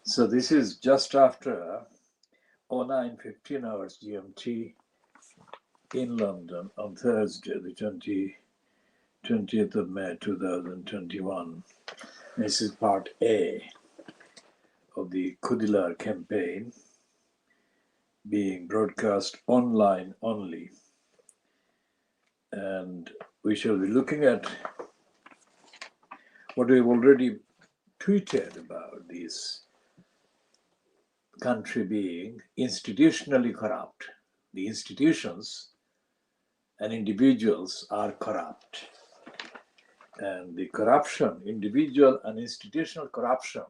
So this is just after 09:15 hours GMT in London on Thursday, the 20th of May 2021. This is part A of the Khoodeelaar campaign being broadcast online only. And we shall be looking at what we've already tweeted about this country being institutionally corrupt. The institutions and individuals are corrupt. And the corruption, individual and institutional corruption,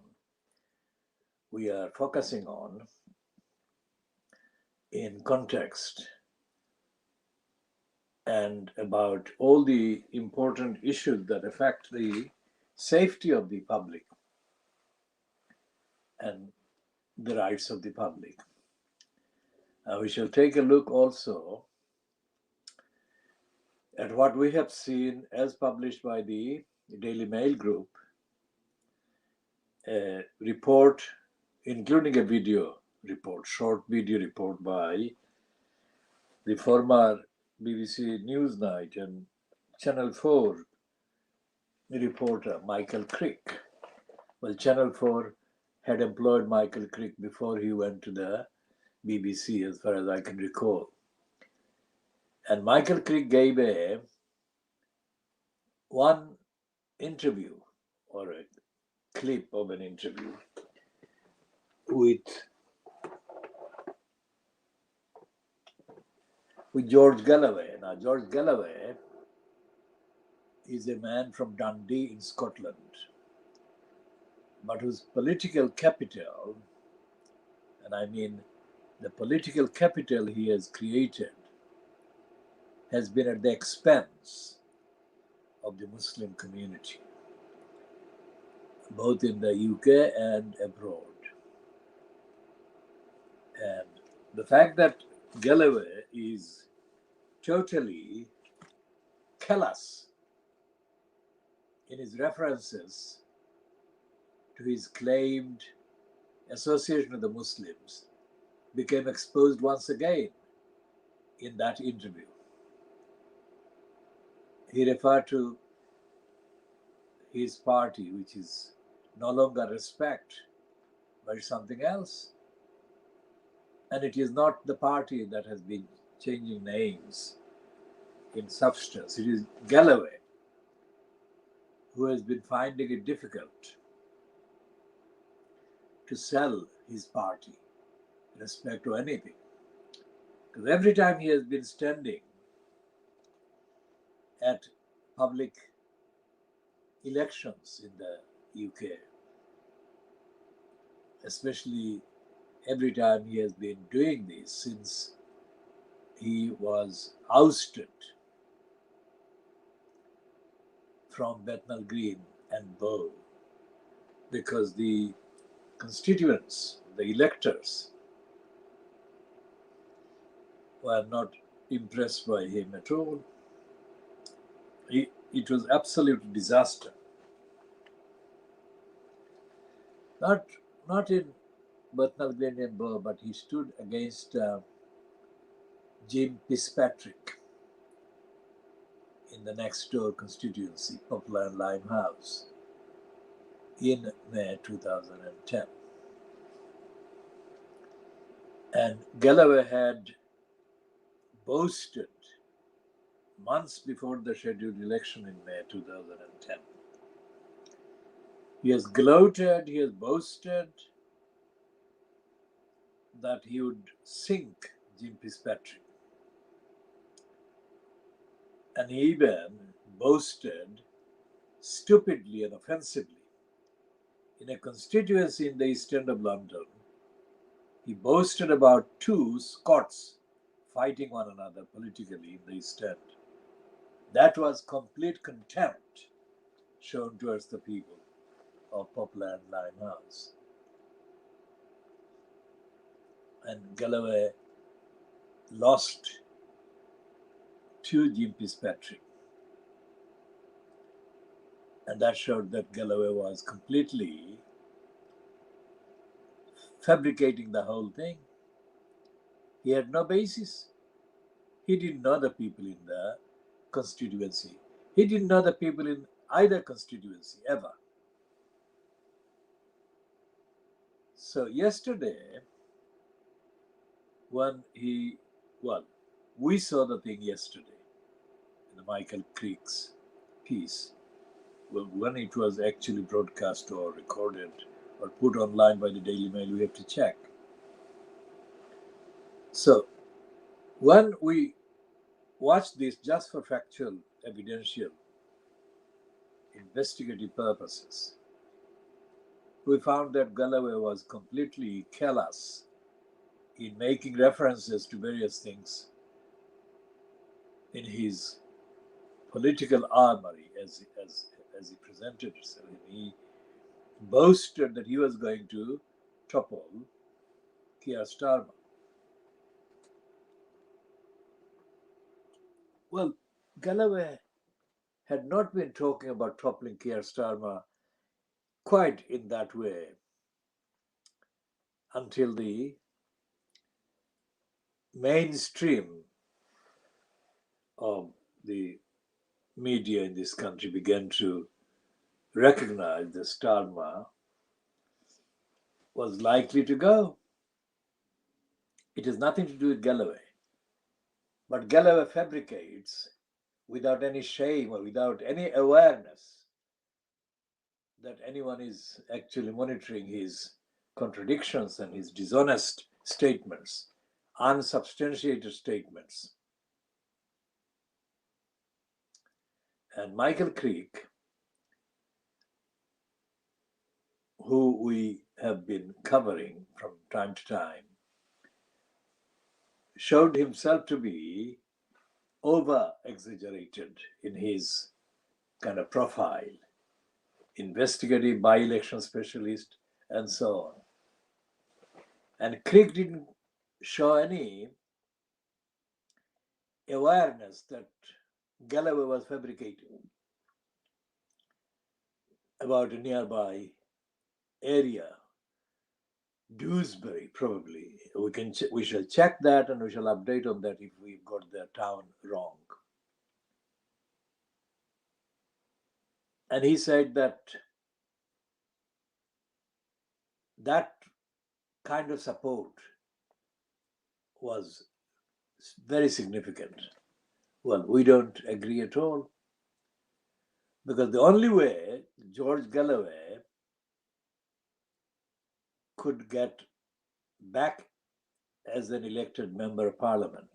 we are focusing on in context and about all the important issues that affect the safety of the public and the rights of the public. We shall take a look also at what we have seen as published by the Daily Mail Group, a report, including a video report, short video report by the former BBC Newsnight and Channel 4 reporter Michael Crick. Well, Channel 4 had employed Michael Crick before he went to the BBC, as far as I can recall. And Michael Crick gave one interview, or a clip of an interview with George Galloway. Now, George Galloway is a man from Dundee in Scotland, but whose political capital, and I mean the political capital he has created, has been at the expense of the Muslim community, both in the UK and abroad. And the fact that Galloway is totally callous in his references to his claimed association with the Muslims became exposed once again in that interview. He referred to his party, which is no longer Respect, but something else. And it is not the party that has been changing names in substance. It is Galloway who has been finding it difficult to sell his party, Respect or anything. Because every time he has been standing at public elections in the UK, especially every time he has been doing this since he was ousted from Bethnal Green and Bow, because the constituents, the electors, were not impressed by him at all. It was absolute disaster. Not in Bethnal Green and Bow, but he stood against Jim Fitzpatrick in the next door constituency, Poplar and Limehouse, in May 2010. And Galloway had boasted months before the scheduled election in May 2010. He has gloated, he has boasted that he would sink Jim Fitzpatrick. And he even boasted stupidly and offensively. In a constituency in the east end of London, he boasted about two Scots fighting one another politically in the East End. That was complete contempt shown towards the people of Poplar and Limehouse. And Galloway lost to Jim Fitzpatrick. And that showed that Galloway was completely fabricating the whole thing. He had no basis. He didn't know the people in the constituency. He didn't know the people in either constituency ever. So yesterday, when we saw the thing yesterday in the Michael Creek's piece. Well, when it was actually broadcast or recorded or put online by the Daily Mail, we have to check. So when we watched this just for factual, evidential, investigative purposes, we found that Galloway was completely callous in making references to various things in his political armory as he presented himself. He boasted that he was going to topple Keir Starmer. Well, Galloway had not been talking about toppling Keir Starmer quite in that way until the mainstream of the media in this country began to recognize that Starmer was likely to go. It has nothing to do with Galloway. But Galloway fabricates without any shame or without any awareness that anyone is actually monitoring his contradictions and his dishonest statements, unsubstantiated statements. And Michael Creek, who we have been covering from time to time, showed himself to be over-exaggerated in his kind of profile, investigative by-election specialist, and so on. And Creek didn't show any awareness that Galloway was fabricating about a nearby area, Dewsbury, probably. We shall check that and we shall update on that if we've got the town wrong. And he said that that kind of support was very significant. Well, we don't agree at all, because the only way George Galloway could get back as an elected member of parliament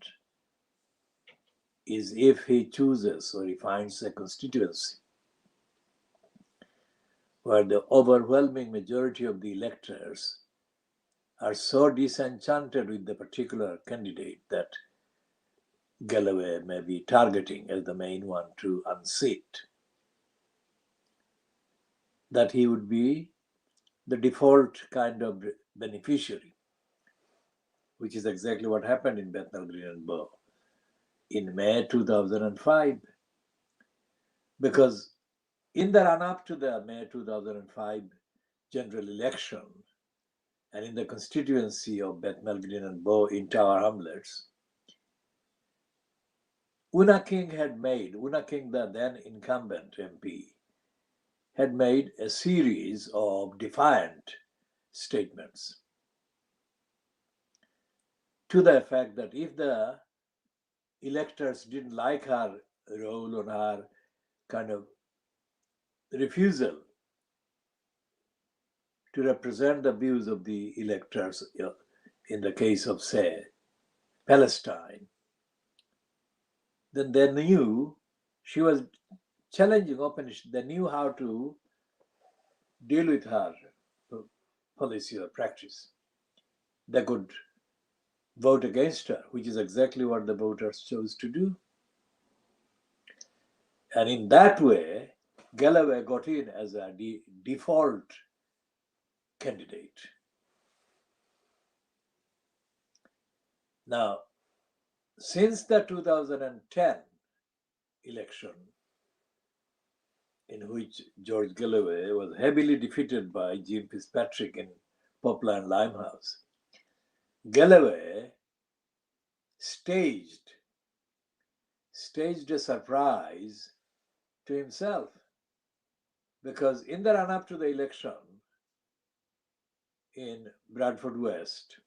is if he chooses or he finds a constituency where the overwhelming majority of the electors are so disenchanted with the particular candidate that Galloway may be targeting as the main one to unseat, that he would be the default kind of beneficiary, which is exactly what happened in Bethnal Green and Bow in May 2005. Because in the run-up to the May 2005 general election, and in the constituency of Bethnal Green and Bow in Tower Hamlets, Una King, the then incumbent MP, had made a series of defiant statements to the effect that if the electors didn't like her role or her kind of refusal to represent the views of the electors in the case of, say, Palestine, then they knew she was challenging opposition. They knew how to deal with her policy or practice. They could vote against her, which is exactly what the voters chose to do. And in that way, Galloway got in as a default candidate. Now, since the 2010 election, in which George Galloway was heavily defeated by Jim Fitzpatrick in Poplar and Limehouse, Galloway staged a surprise to himself, because in the run-up to the election in Bradford West,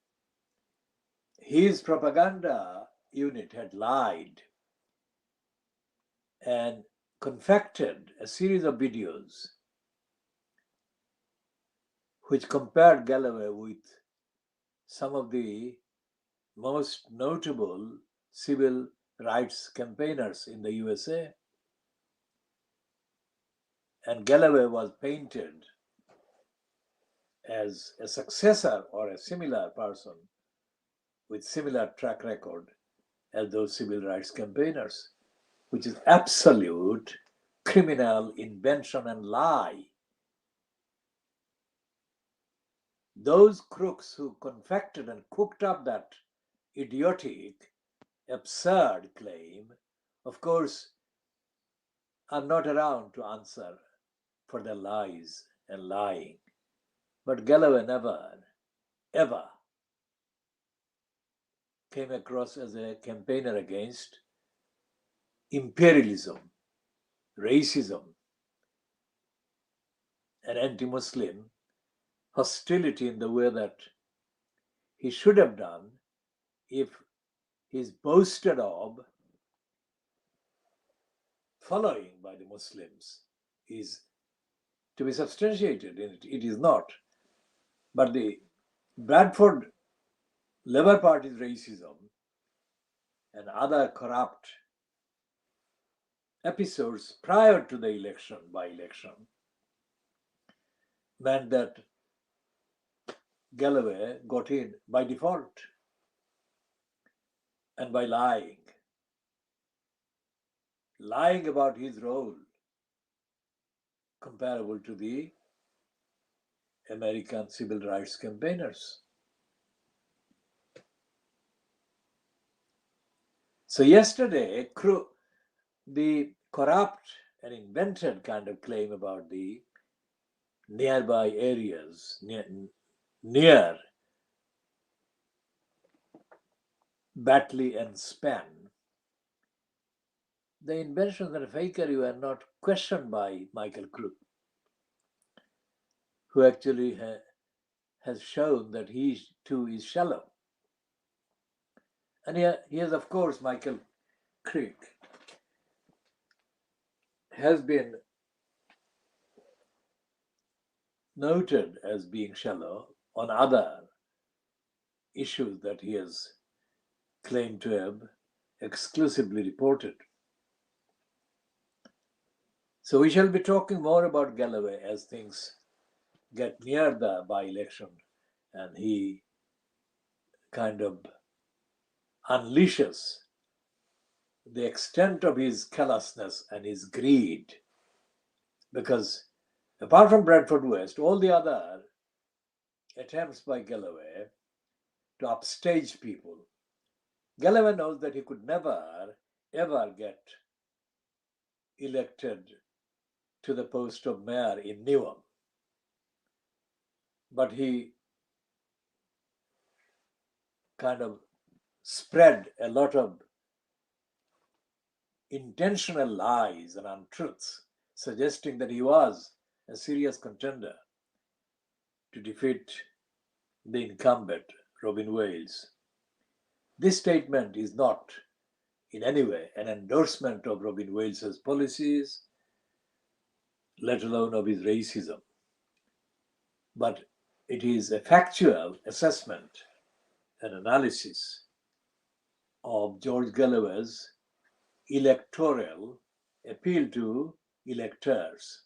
his propaganda unit had lied and confected a series of videos which compared Galloway with some of the most notable civil rights campaigners in the USA. And Galloway was painted as a successor or a similar person with similar track record as those civil rights campaigners, which is absolute criminal invention and lie. Those crooks who confected and cooked up that idiotic, absurd claim, of course, are not around to answer for their lies and lying. But Galloway never, ever came across as a campaigner against imperialism, racism, and anti-Muslim hostility in the way that he should have done if his boasted of following by the Muslims is to be substantiated. It is not. But the Bradford Labour Party's racism and other corrupt episodes prior to the election, by election, meant that Galloway got in by default and by lying about his role comparable to the American civil rights campaigners. So yesterday, the corrupt and invented kind of claim about the nearby areas near Batley and Span, the inventions and fakery were not questioned by Michael Crook, who actually has shown that he too is shallow. And here's, of course, Michael Crook has been noted as being shallow on other issues that he has claimed to have exclusively reported. So we shall be talking more about Galloway as things get near the by-election and he kind of unleashes the extent of his callousness and his greed. Because apart from Bradford West, all the other attempts by Galloway to upstage people, Galloway knows that he could never, ever get elected to the post of mayor in Newham. But he kind of spread a lot of intentional lies and untruths, suggesting that he was a serious contender to defeat the incumbent, Robin Wales. This statement is not in any way an endorsement of Robin Wales's policies, let alone of his racism, but it is a factual assessment and analysis of George Galloway's electoral appeal to electors.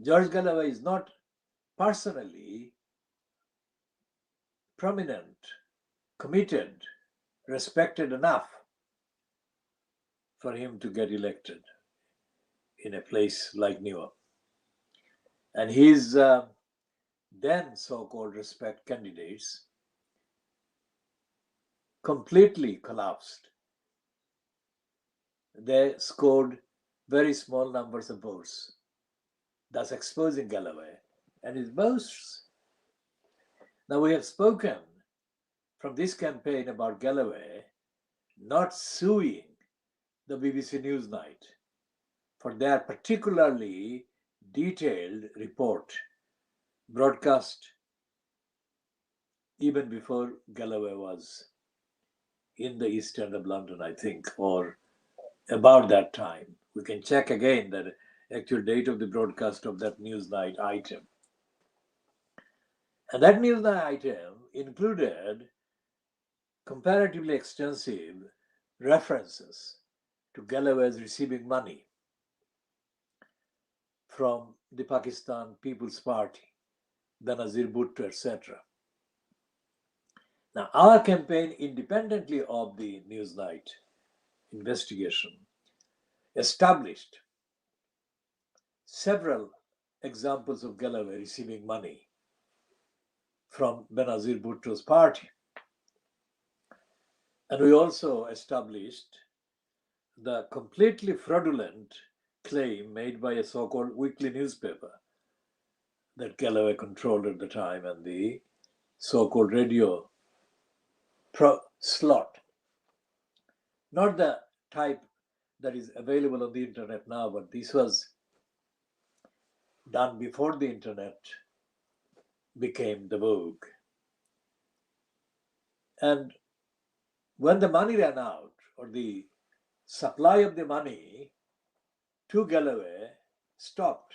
George Galloway is not personally prominent, committed, respected enough for him to get elected in a place like Newark. And his then so-called respect candidates completely collapsed. They scored very small numbers of votes, thus exposing Galloway and his boasts. Now we have spoken from this campaign about Galloway not suing the BBC Newsnight for their particularly detailed report broadcast even before Galloway was in the East End of London, I think, or about that time. We can check again the actual date of the broadcast of that Newsnight item. And that Newsnight item included comparatively extensive references to Galloway's receiving money from the Pakistan People's Party, Benazir Bhutto, etc. Now, our campaign, independently of the Newsnight investigation, established several examples of Galloway receiving money from Benazir Bhutto's party. And we also established the completely fraudulent claim made by a so-called weekly newspaper that Galloway controlled at the time, and the so-called radio slot. Not the type that is available on the internet now, but this was done before the internet became the vogue. And when the money ran out, or the supply of the money to Galloway stopped,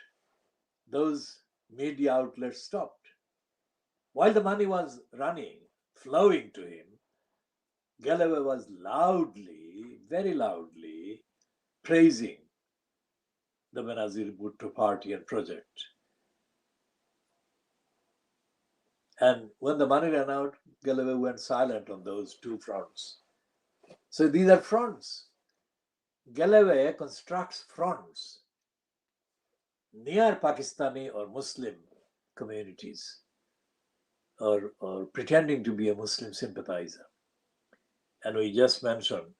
those media outlets stopped. While the money was running, flowing to him, Galloway was loudly, very loudly praising the Benazir Bhutto party and project. And when the money ran out, Galloway went silent on those two fronts. So these are fronts. Galloway constructs fronts near Pakistani or Muslim communities, or pretending to be a Muslim sympathizer. And we just mentioned,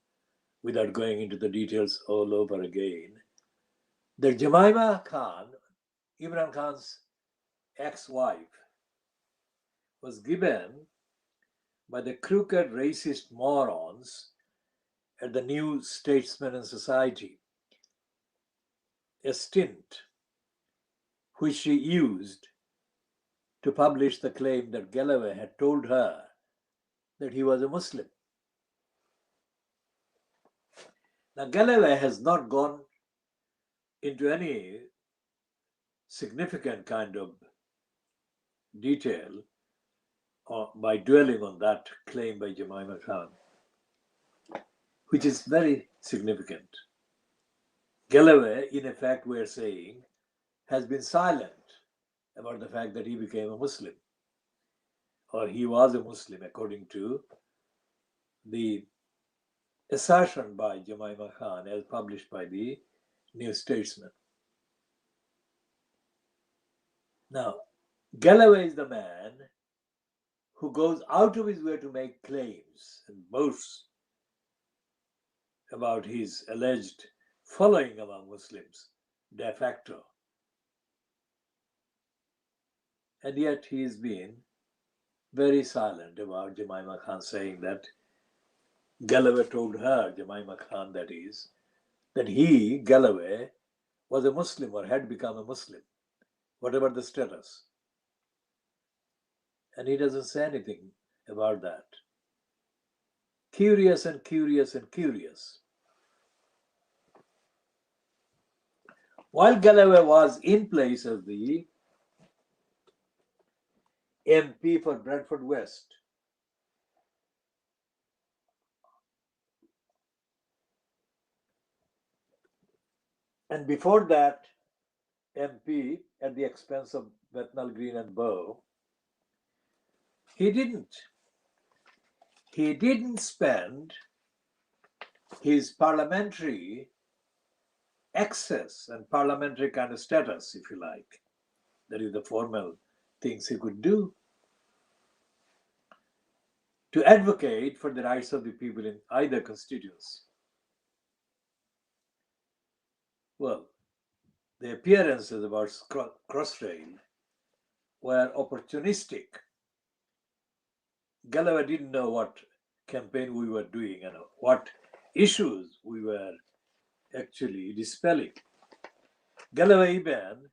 without going into the details all over again, that Jemima Khan, Imran Khan's ex-wife, was given by the crooked racist morons at the New Statesman and Society a stint which she used to publish the claim that Galloway had told her that he was a Muslim. Now, Galloway has not gone into any significant kind of detail by dwelling on that claim by Jemima Khan, which is very significant. Galloway, in effect, we're saying, has been silent about the fact that he became a Muslim, or he was a Muslim, according to the assertion by Jemima Khan as published by the New Statesman. Now, Galloway is the man who goes out of his way to make claims and boasts about his alleged following among Muslims de facto. And yet he has been very silent about Jemima Khan saying that Galloway told her, Jemima Khan that is, that he, Galloway, was a Muslim or had become a Muslim, whatever the status. And he doesn't say anything about that. Curious and curious and curious. While Galloway was in place as the MP for Bradford West, And before that, MP at the expense of Bethnal Green and Bow, he didn't. He didn't spend his parliamentary access and parliamentary kind of status, if you like. That is the formal things he could do to advocate for the rights of the people in either constituency. Well, the appearances about Crossrail were opportunistic. Galloway didn't know what campaign we were doing and what issues we were actually dispelling. Galloway even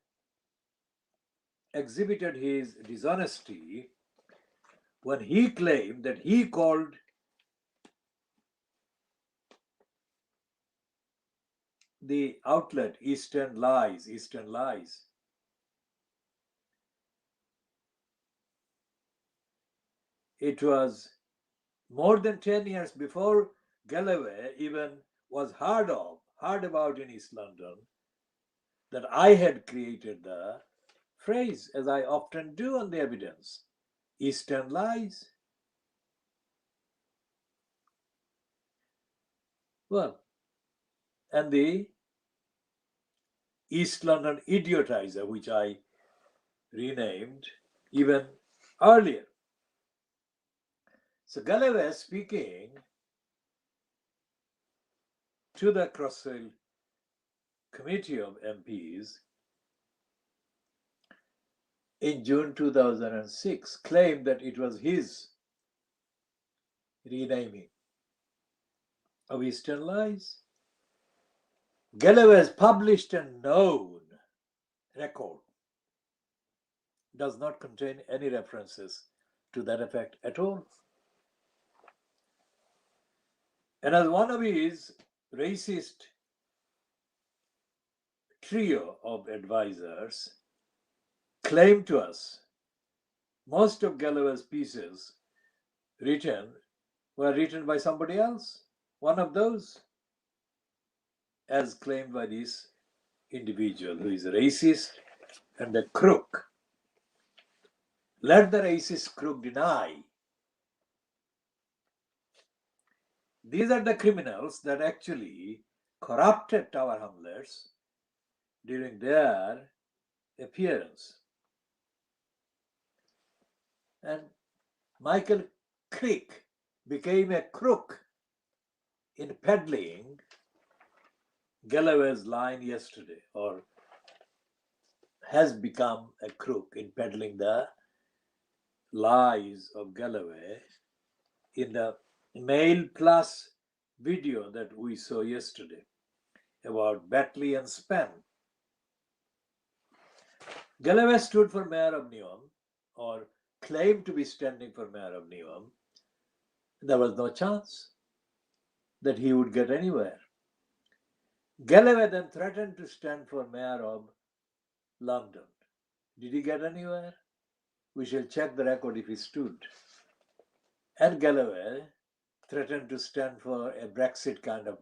exhibited his dishonesty when he claimed that he called the outlet Eastern Lies. It was more than 10 years before Galloway even was heard about in East London, that I had created the phrase, as I often do on the evidence, Eastern Lies. Well, and the East London idiotizer, which I renamed even earlier. So Galloway speaking to the Crossrail Committee of MPs in June 2006 claimed that it was his renaming of Eastern Lies. Galloway's published and known record does not contain any references to that effect at all. And as one of his racist trio of advisors claimed to us, most of Galloway's pieces were written by somebody else, one of those, as claimed by this individual who is a racist and a crook. Let the racist crook deny. These are the criminals that actually corrupted Tower Hamlets during their appearance. And Michael Crick became a crook in peddling Galloway's line yesterday, or has become a crook in peddling the lies of Galloway in the Mail Plus video that we saw yesterday about Batley and Spen. Galloway stood for mayor of Newham, or claimed to be standing for mayor of Newham. There was no chance that he would get anywhere. Galloway then threatened to stand for mayor of London. Did he get anywhere? We shall check the record if he stood. And Galloway threatened to stand for a Brexit kind of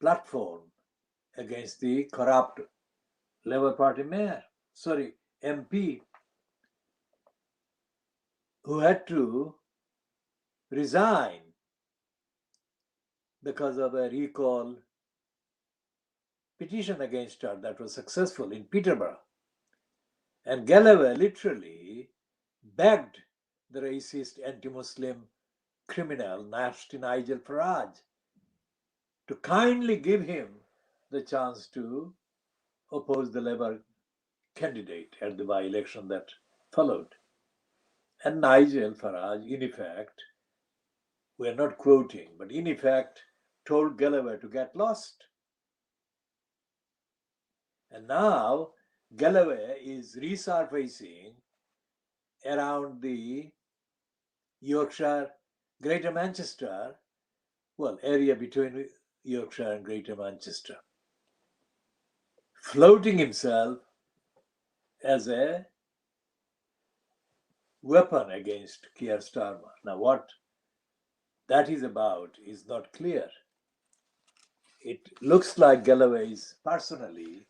platform against the corrupt Labour Party MP, who had to resign because of a recall petition against her that was successful in Peterborough. And Galloway literally begged the racist anti-Muslim criminal nasty Nigel Farage to kindly give him the chance to oppose the Labour candidate at the by-election that followed. And Nigel Farage, in effect, we are not quoting, but in effect told Galloway to get lost. And now Galloway is resurfacing around the Yorkshire, Greater Manchester, area between Yorkshire and Greater Manchester, floating himself as a weapon against Keir Starmer. Now, what that is about is not clear. it looks like Galloway is personally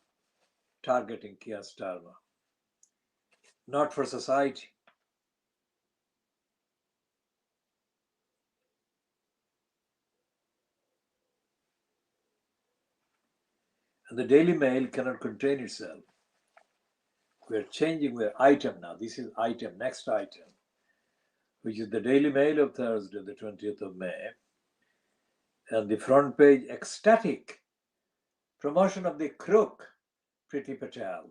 targeting Keir Starmer, not for society. And the Daily Mail cannot contain itself. We're changing the item now. This is item, next item, which is the Daily Mail of Thursday, the 20th of May. And the front page, ecstatic promotion of the crook, Priti Patel.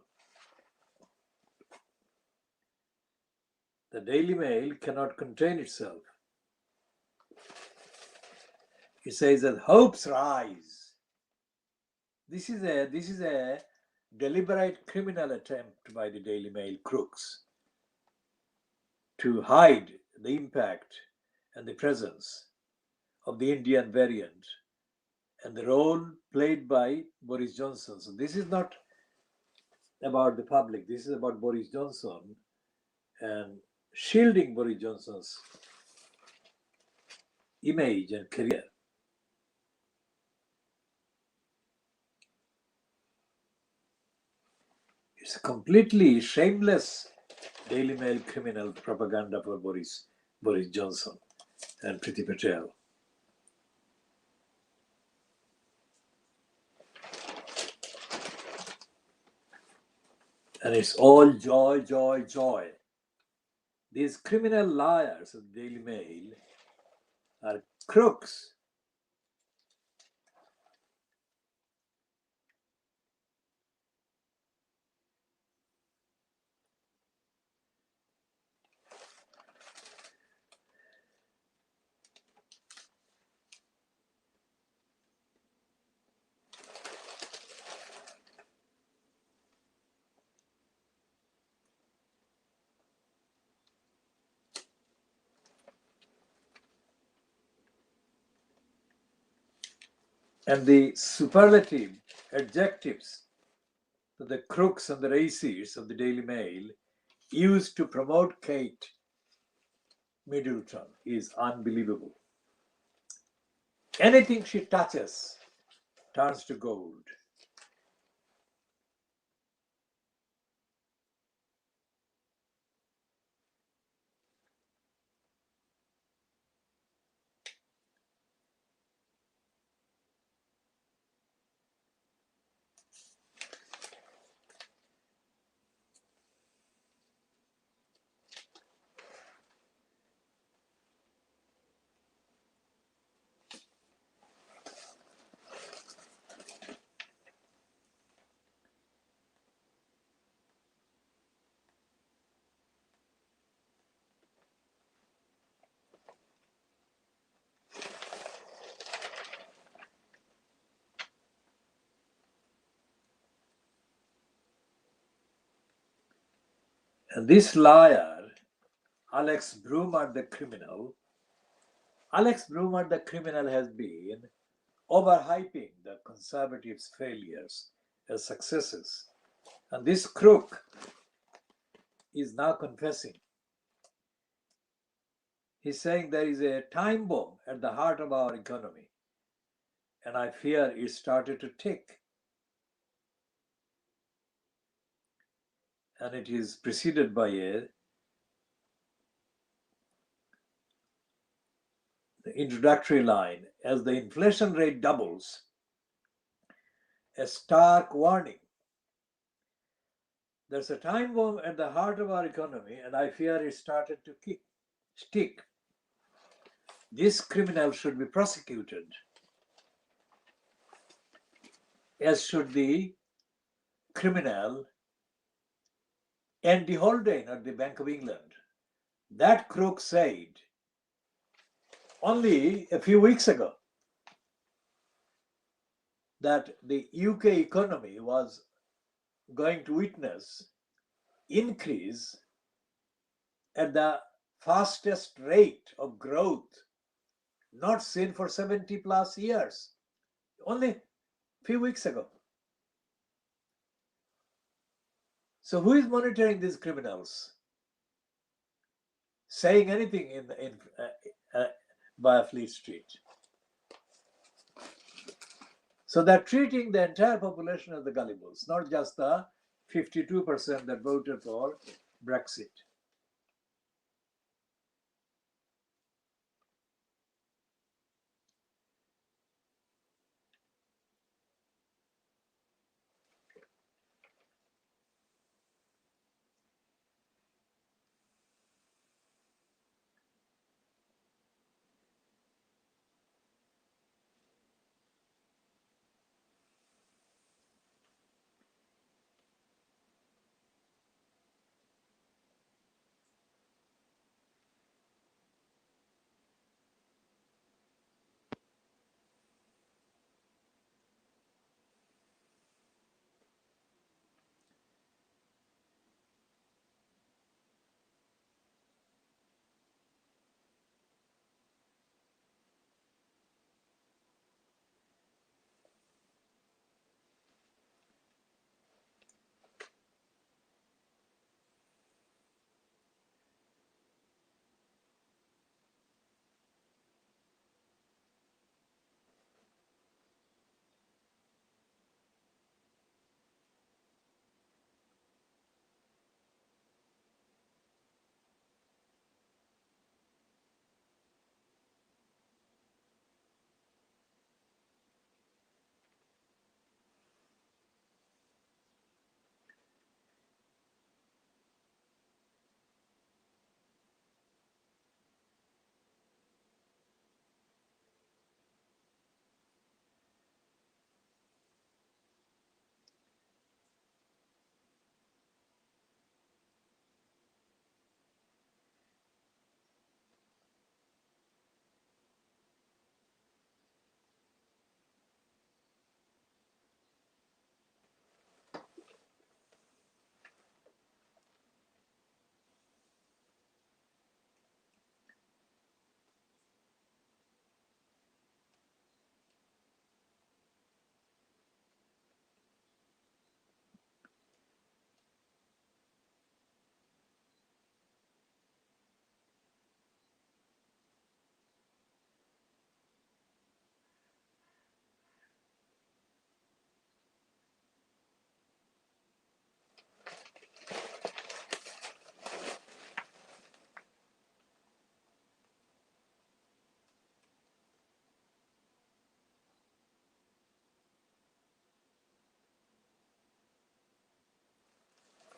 The Daily Mail cannot contain itself. It says that hopes rise. This is a deliberate criminal attempt by the Daily Mail crooks to hide the impact and the presence of the Indian variant and the role played by Boris Johnson. So this is not about the public. This is about Boris Johnson and shielding Boris Johnson's image and career. It's a completely shameless Daily Mail criminal propaganda for Boris Johnson and Priti Patel. And it's all joy, joy, joy. These criminal liars of the Daily Mail are crooks. And the superlative adjectives that the crooks and the racists of the Daily Mail used to promote Kate Middleton is unbelievable. Anything she touches turns to gold. And this liar, Alex Brumer the criminal, has been overhyping the Conservatives' failures as successes. And this crook is now confessing. He's saying there is a time bomb at the heart of our economy, and I fear it started to tick. And it is preceded by the introductory line, as the inflation rate doubles, a stark warning. There's a time bomb at the heart of our economy, and I fear it started to stick. This criminal should be prosecuted, as should the criminal Andy Haldane at the Bank of England. That crook said only a few weeks ago that the UK economy was going to witness increase at the fastest rate of growth not seen for 70 plus years, only a few weeks ago. So who is monitoring these criminals? Saying anything by Fleet Street? So they're treating the entire population as the gullibles, not just the 52% that voted for Brexit.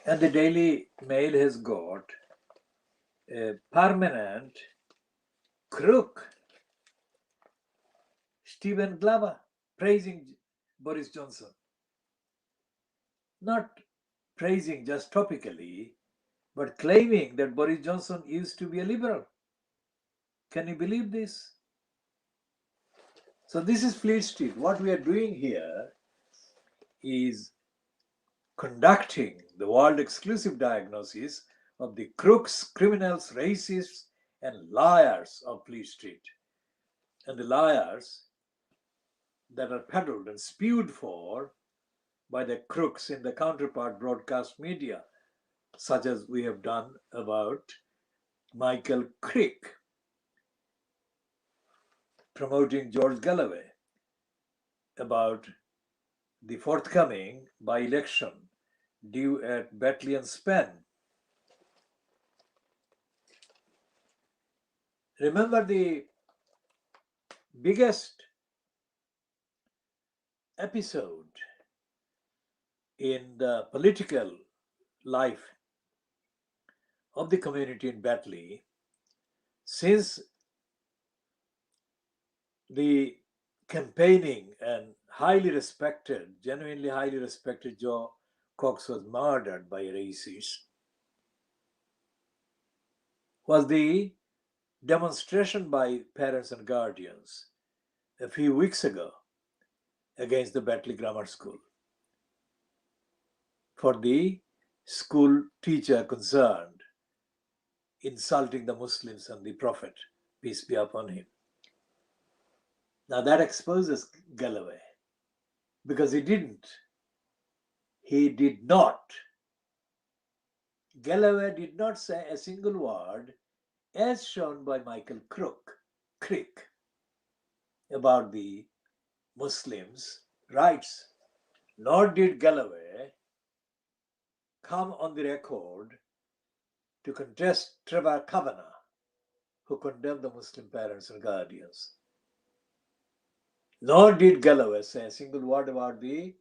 And the Daily Mail has got a permanent crook, Stephen Glover, praising Boris Johnson. Not praising just topically, but claiming that Boris Johnson used to be a liberal. Can you believe this? So this is Fleet Street. What we are doing here is conducting the world exclusive diagnosis of the crooks, criminals, racists, and liars of Fleet Street. And the liars that are peddled and spewed for by the crooks in the counterpart broadcast media, such as we have done about Michael Crick promoting George Galloway, about the forthcoming by-election due at Batley and Spen. Remember, the biggest episode in the political life of the community in Batley since the campaigning and genuinely highly respected Joe Cox was murdered by a racist, was the demonstration by parents and guardians a few weeks ago against the Batley Grammar School for the school teacher concerned insulting the Muslims and the Prophet, peace be upon him. Now that exposes Galloway, because he did not. Galloway did not say a single word, as shown by Michael Crick, about the Muslims writes, nor did Galloway come on the record to contest Trevor Kavanagh, who condemned the Muslim parents and guardians. Nor did Galloway say a single word about the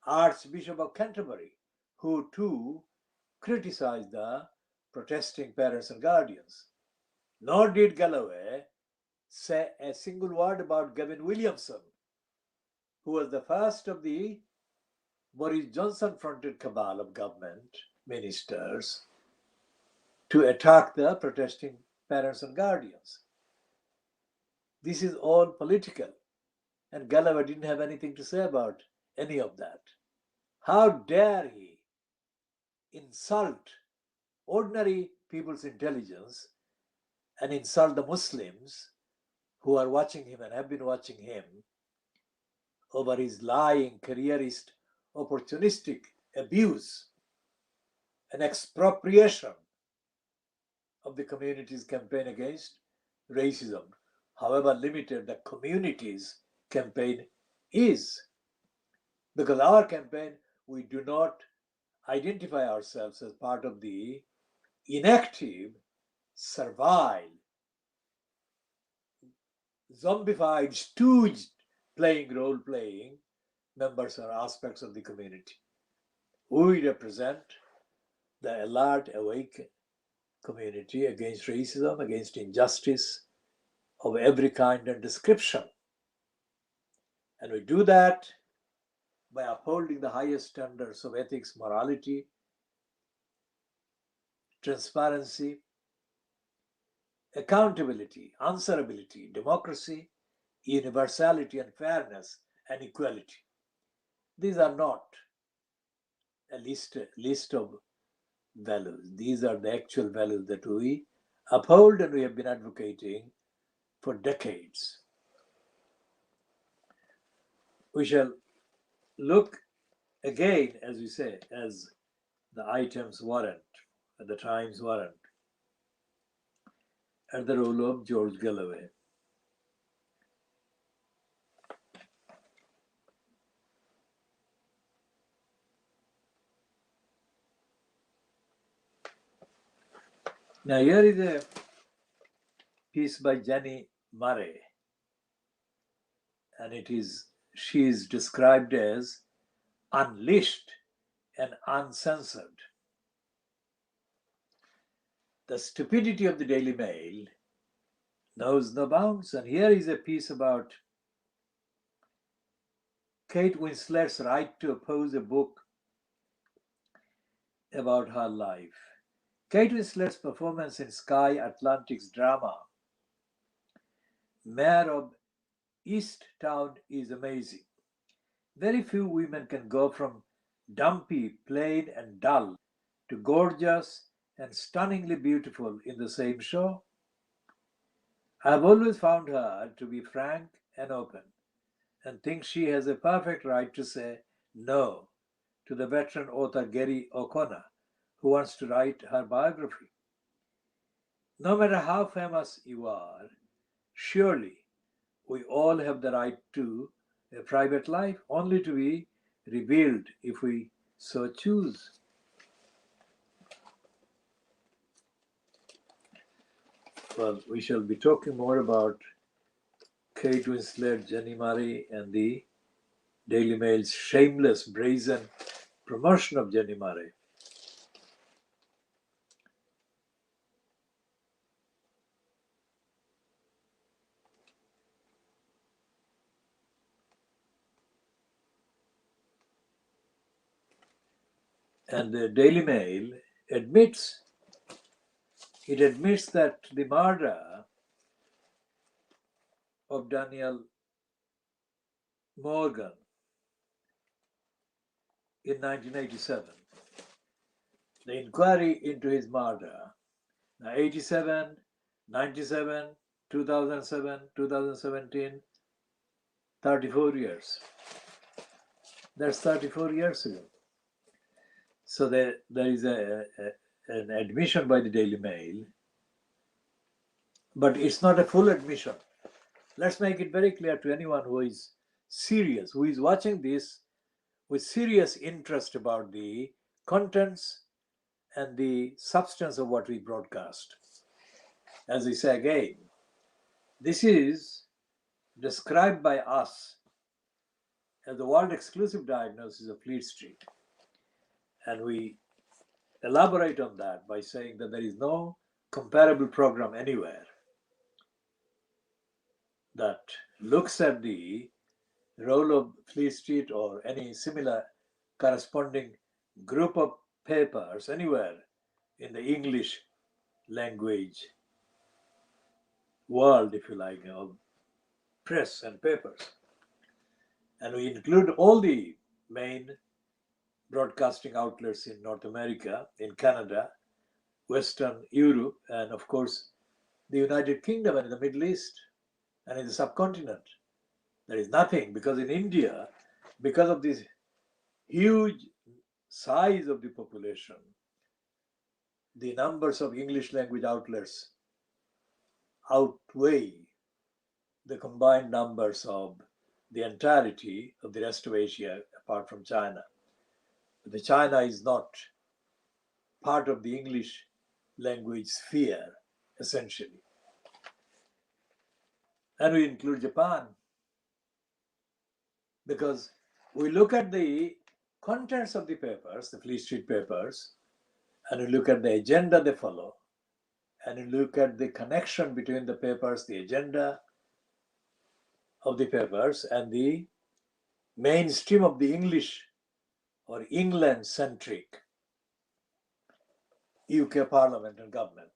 Archbishop of Canterbury, who too criticized the protesting parents and guardians. Nor did Galloway say a single word about Gavin Williamson, who was the first of the Boris Johnson-fronted cabal of government ministers to attack the protesting parents and guardians. This is all political, and Galloway didn't have anything to say about any of that. How dare he insult ordinary people's intelligence and insult the Muslims who are watching him and have been watching him over his lying, careerist, opportunistic abuse and expropriation of the community's campaign against racism, however limited the community's campaign is. Because our campaign, we do not identify ourselves as part of the inactive, servile, zombified, stooged role-playing members or aspects of the community. We represent the alert, awake community against racism, against injustice of every kind and description. And we do that by upholding the highest standards of ethics, morality, transparency, accountability, answerability, democracy, universality and fairness and equality. These are not a list of values. These are the actual values that we uphold and we have been advocating for decades. We shall look again, as we say, as the items warrant, the times warrant, at the role of George Galloway. Now here is a piece by Jenny Murray, and she is described as unleashed and uncensored. The stupidity of the Daily Mail knows no bounds, and here is a piece about Kate Winslet's right to oppose a book about her life. Kate Winslet's performance in Sky Atlantic's drama Mayor of Easttown is amazing. Very few women can go from dumpy, plain, and dull to gorgeous and stunningly beautiful in the same show. I have always found her to be frank and open, and think she has a perfect right to say no to the veteran author Gary O'Connor, who wants to write her biography. No matter how famous you are, surely we all have the right to a private life, only to be revealed if we so choose. Well, we shall be talking more about Kate Winslet, Jenny Murray, and the Daily Mail's shameless, brazen promotion of Jenny Murray. And the Daily Mail admits that the murder of Daniel Morgan in 1987, the inquiry into his murder, now 87, 97, 2007, 2017, 34 years. That's 34 years ago. So there is an admission by the Daily Mail, but it's not a full admission. Let's make it very clear to anyone who is serious, who is watching this with serious interest about the contents and the substance of what we broadcast. As I say again, this is described by us as the world exclusive diagnosis of Fleet Street. And we elaborate on that by saying that there is no comparable program anywhere that looks at the role of Fleet Street or any similar corresponding group of papers anywhere in the English language world, if you like, of press and papers. And we include all the main broadcasting outlets in North America, in Canada, Western Europe, and of course the United Kingdom and in the Middle East and in the subcontinent. There is nothing, because in India, because of this huge size of the population, the numbers of English language outlets outweigh the combined numbers of the entirety of the rest of Asia apart from China. The China is not part of the English language sphere, essentially. And we include Japan, because we look at the contents of the papers, the Fleet Street papers, and we look at the agenda they follow, and we look at the connection between the papers, the agenda of the papers, and the mainstream of the English or England-centric UK Parliament and government.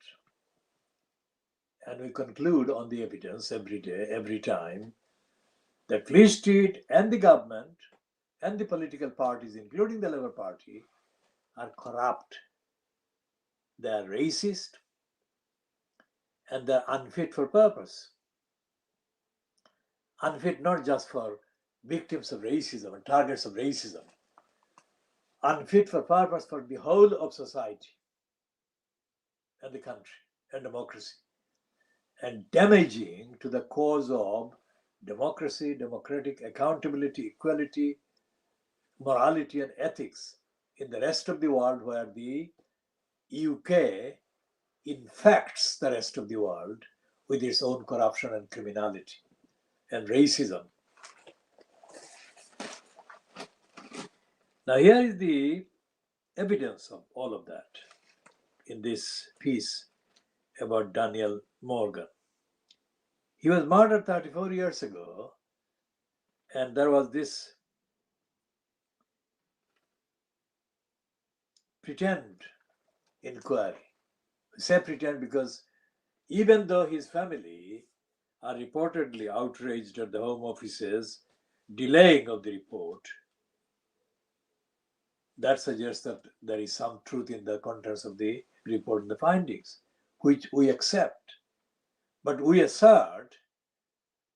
And we conclude on the evidence every day, every time, that Fleet Street and the government and the political parties, including the Labour Party, are corrupt. They are racist and they are unfit for purpose. Unfit not just for victims of racism and targets of racism, unfit for purpose for the whole of society and the country and democracy, and damaging to the cause of democracy, democratic accountability, equality, morality, and ethics in the rest of the world, where the UK infects the rest of the world with its own corruption and criminality and racism. Now, here is the evidence of all of that in this piece about Daniel Morgan. He was murdered 34 years ago, and there was this pretend inquiry. I say pretend because even though his family are reportedly outraged at the Home Office's delaying of the report, that suggests that there is some truth in the contents of the report and the findings, which we accept. But we assert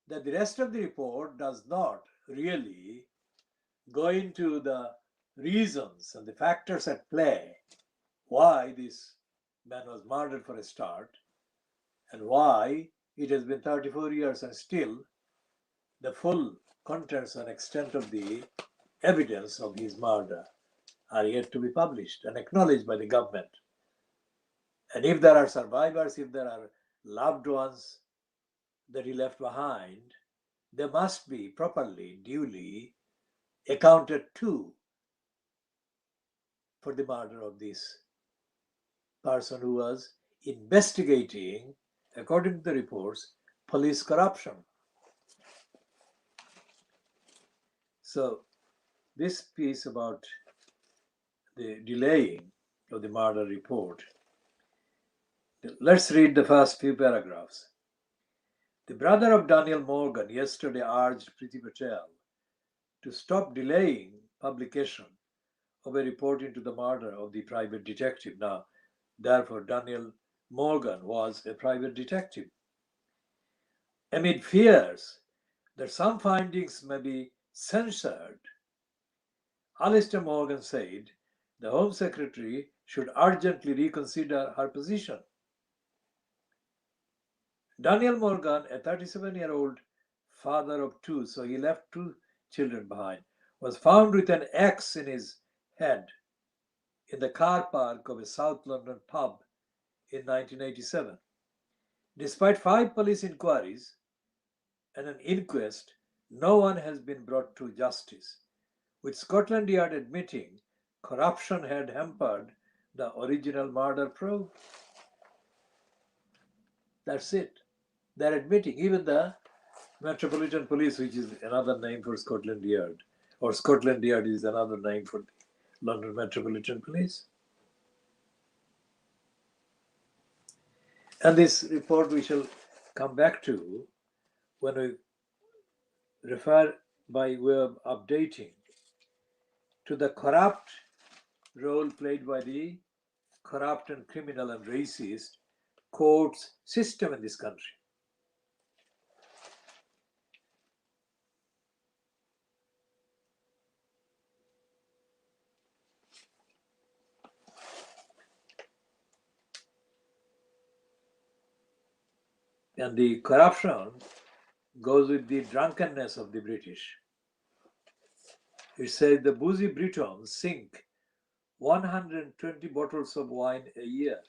that the rest of the report does not really go into the reasons and the factors at play why this man was murdered, for a start, and why it has been 34 years and still the full contents and extent of the evidence of his murder are yet to be published and acknowledged by the government. And if there are survivors, if there are loved ones that he left behind, they must be properly, duly accounted to for the murder of this person who was investigating, according to the reports, police corruption. So this piece about the delaying of the murder report, let's read the first few paragraphs. The brother of Daniel Morgan yesterday urged Priti Patel to stop delaying publication of a report into the murder of the private detective. Now, therefore, Daniel Morgan was a private detective. Amid fears that some findings may be censored, Alistair Morgan said the Home Secretary should urgently reconsider her position. Daniel Morgan, a 37-year-old father of two, so he left two children behind, was found with an axe in his head in the car park of a South London pub in 1987. Despite 5 police inquiries and an inquest, no one has been brought to justice, with Scotland Yard admitting corruption had hampered the original murder probe. That's it. They're admitting, even the Metropolitan Police, which is another name for Scotland Yard, or Scotland Yard is another name for the London Metropolitan Police. And this report we shall come back to when we refer by way of updating to the corrupt role played by the corrupt and criminal and racist courts system in this country. And the corruption goes with the drunkenness of the British. It says the boozy Britons sink 120 bottles of wine a year.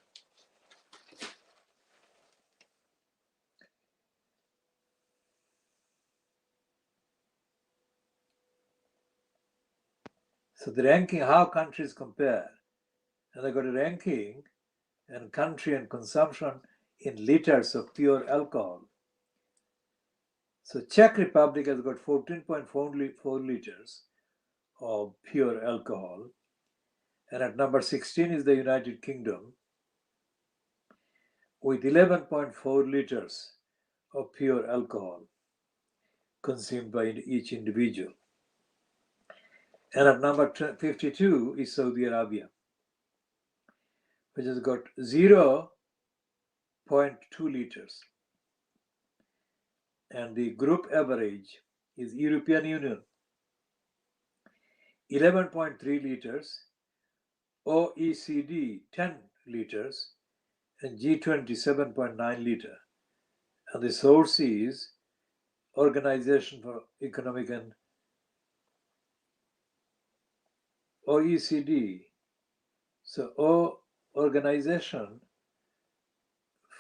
So the ranking, how countries compare, and they got a ranking and country and consumption in liters of pure alcohol. So Czech Republic has got 14.4 liters of pure alcohol, and at number 16 is the United Kingdom with 11.4 liters of pure alcohol consumed by each individual. And at number 52 is Saudi Arabia, which has got 0.2 liters. And the group average is European Union, 11.3 liters, OECD 10 liters, and G20 7.9 liter. And the source is Organization for Economic and OECD. So Organization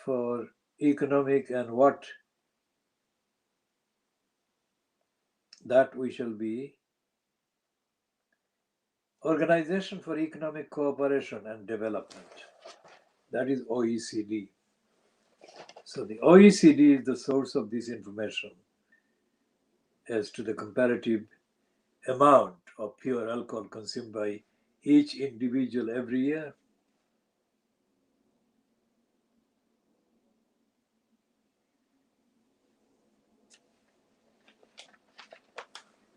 for Economic and what? That we shall be Organization for Economic Cooperation and Development. That is OECD. So the OECD is the source of this information as to the comparative amount of pure alcohol consumed by each individual every year.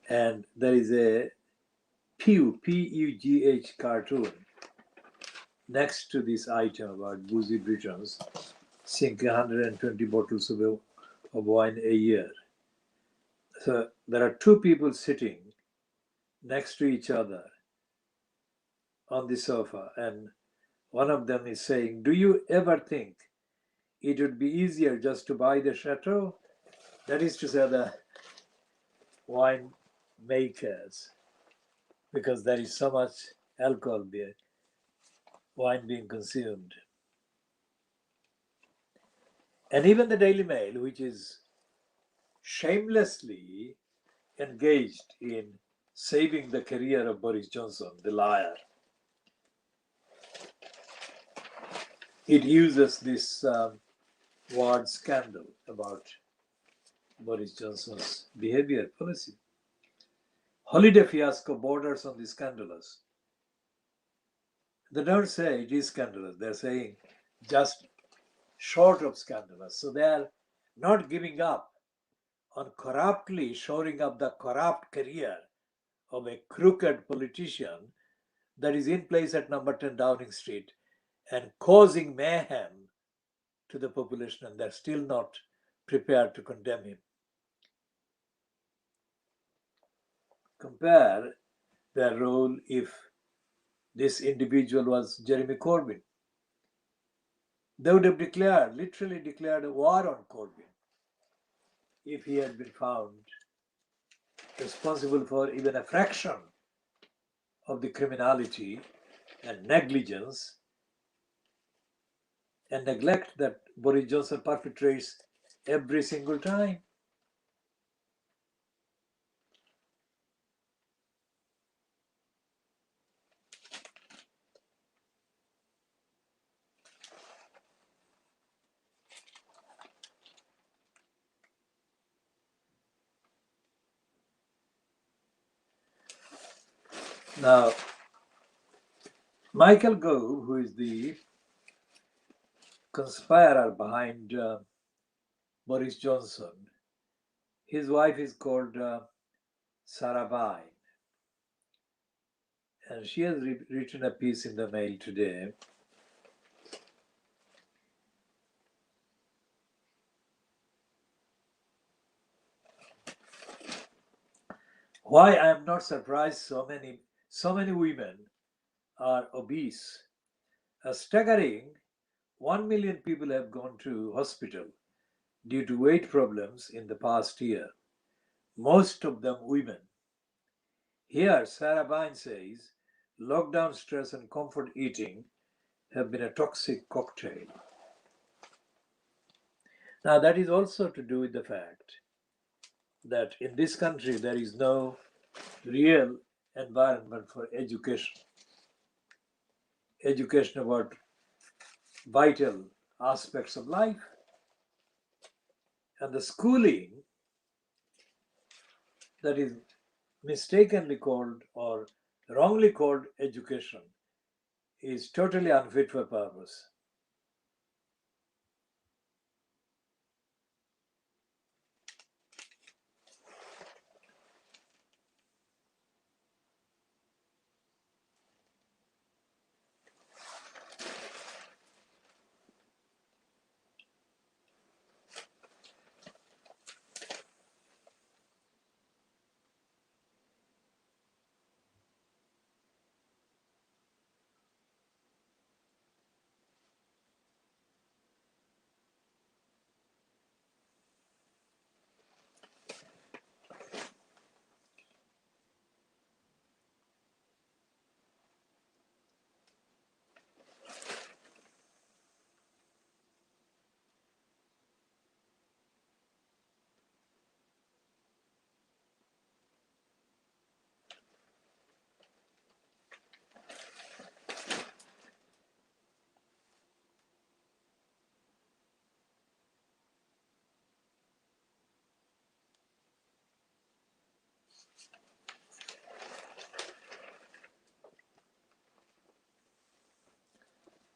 And there is a P-U-G-H cartoon next to this item about boozy Britons sink 120 bottles of wine a year. So there are two people sitting next to each other on the sofa, and one of them is saying, "Do you ever think it would be easier just to buy the chateau?" That is to say, the wine makers, because there is so much alcohol beer, wine being consumed. And even the Daily Mail, which is shamelessly engaged in saving the career of Boris Johnson, the liar, it uses this word scandal about Boris Johnson's behavior policy. Holiday fiasco borders on the scandalous. They don't say it is scandalous. They're saying just short of scandalous. So they are not giving up on corruptly shoring up the corrupt career of a crooked politician that is in place at number 10 Downing Street and causing mayhem to the population, and they're still not prepared to condemn him. Compare their role if this individual was Jeremy Corbyn. They would have literally declared a war on Corbyn if he had been found responsible for even a fraction of the criminality and negligence and neglect that Boris Johnson perpetrates every single time. Now, Michael Gove, who is the conspirer behind Boris Johnson, his wife is called Sarah Vine. And she has written a piece in the Mail today. Why I am not surprised so many women are obese. A staggering 1 million people have gone to hospital due to weight problems in the past year, most of them women. Here, Sarah Vine says, lockdown stress and comfort eating have been a toxic cocktail. Now, that is also to do with the fact that in this country there is no real environment for education. Education about vital aspects of life. And the schooling that is mistakenly called or wrongly called education is totally unfit for purpose.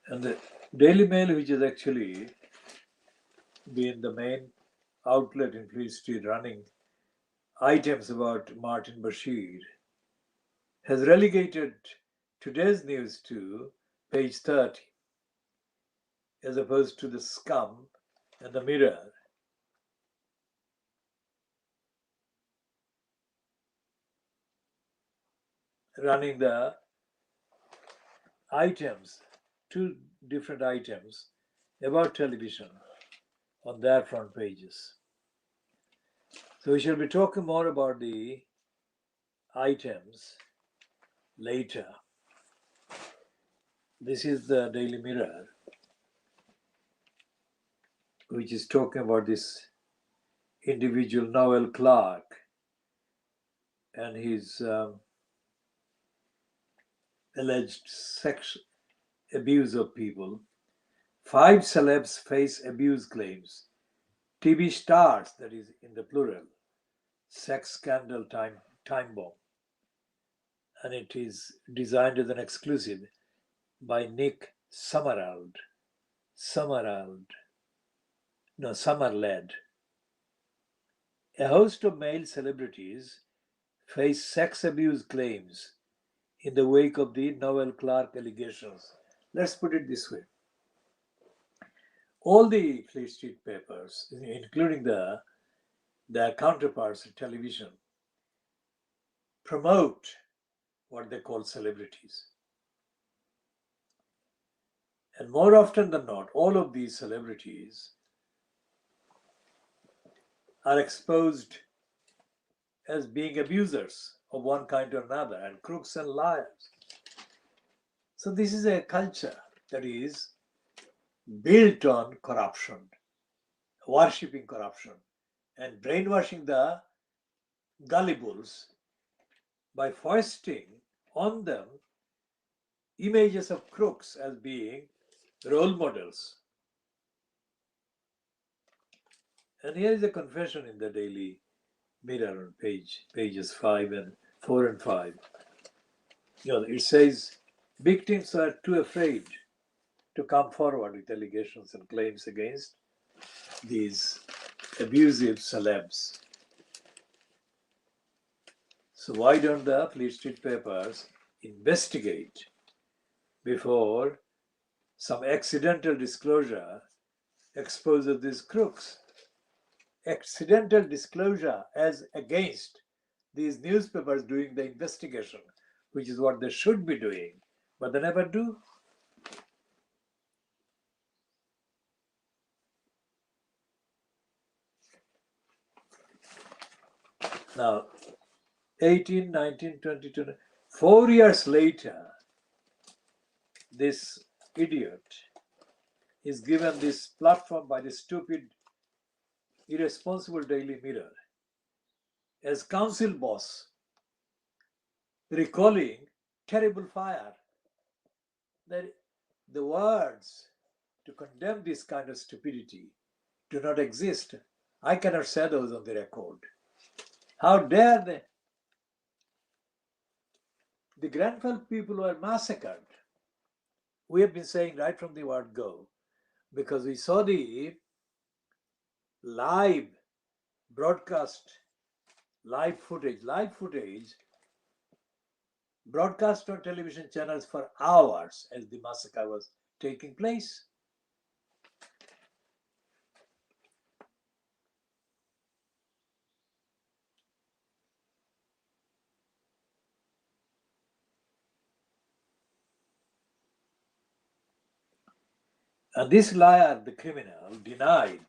And the Daily Mail, which has actually been the main outlet in Fleet Street running items about Martin Bashir, has relegated today's news to page 30, as opposed to the Scum and the Mirror. Running the items, two different items about television on their front pages. So we shall be talking more about the items later. This is the Daily Mirror, which is talking about this individual Noel Clark and his alleged sex abuse of people. 5 celebs face abuse claims. TV stars, that is in the plural, sex scandal time bomb. And it is designed as an exclusive by Nick Summerled. A host of male celebrities face sex abuse claims in the wake of the Noel Clark allegations. Let's put it this way. All the Fleet Street papers, including their counterparts in television, promote what they call celebrities. And more often than not, all of these celebrities are exposed as being abusers of one kind or another and crooks and liars. So this is a culture that is built on corruption, worshipping corruption, and brainwashing the gullibles by foisting on them images of crooks as being role models. And here is a confession in the Daily Mirror on pages 4 and 5. It says victims are too afraid to come forward with allegations and claims against these abusive celebs. So why don't the Fleet Street papers investigate before some accidental disclosure exposes these crooks? Accidental disclosure as against these newspapers doing the investigation, which is what they should be doing, but they never do. Now, 18, 19, 22, 4 years later, this idiot is given this platform by the stupid, irresponsible Daily Mirror as council boss, recalling terrible fire. That the words to condemn this kind of stupidity do not exist. I cannot say those on the record. How dare they? The Grenfell people were massacred. We have been saying right from the word go, because we saw the live broadcast, live footage broadcast on television channels for hours as the massacre was taking place. And this liar, the criminal, denied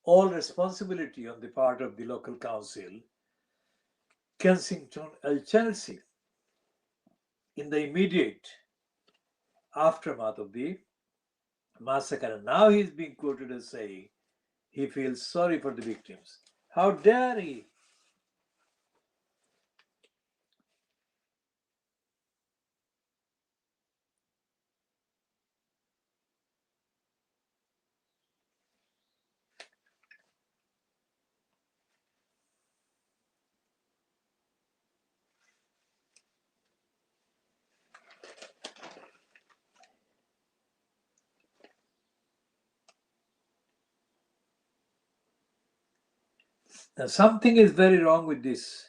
all responsibility on the part of the local council, Kensington and Chelsea, in the immediate aftermath of the massacre. And now he's being quoted as saying he feels sorry for the victims. How dare he? Now, something is very wrong with this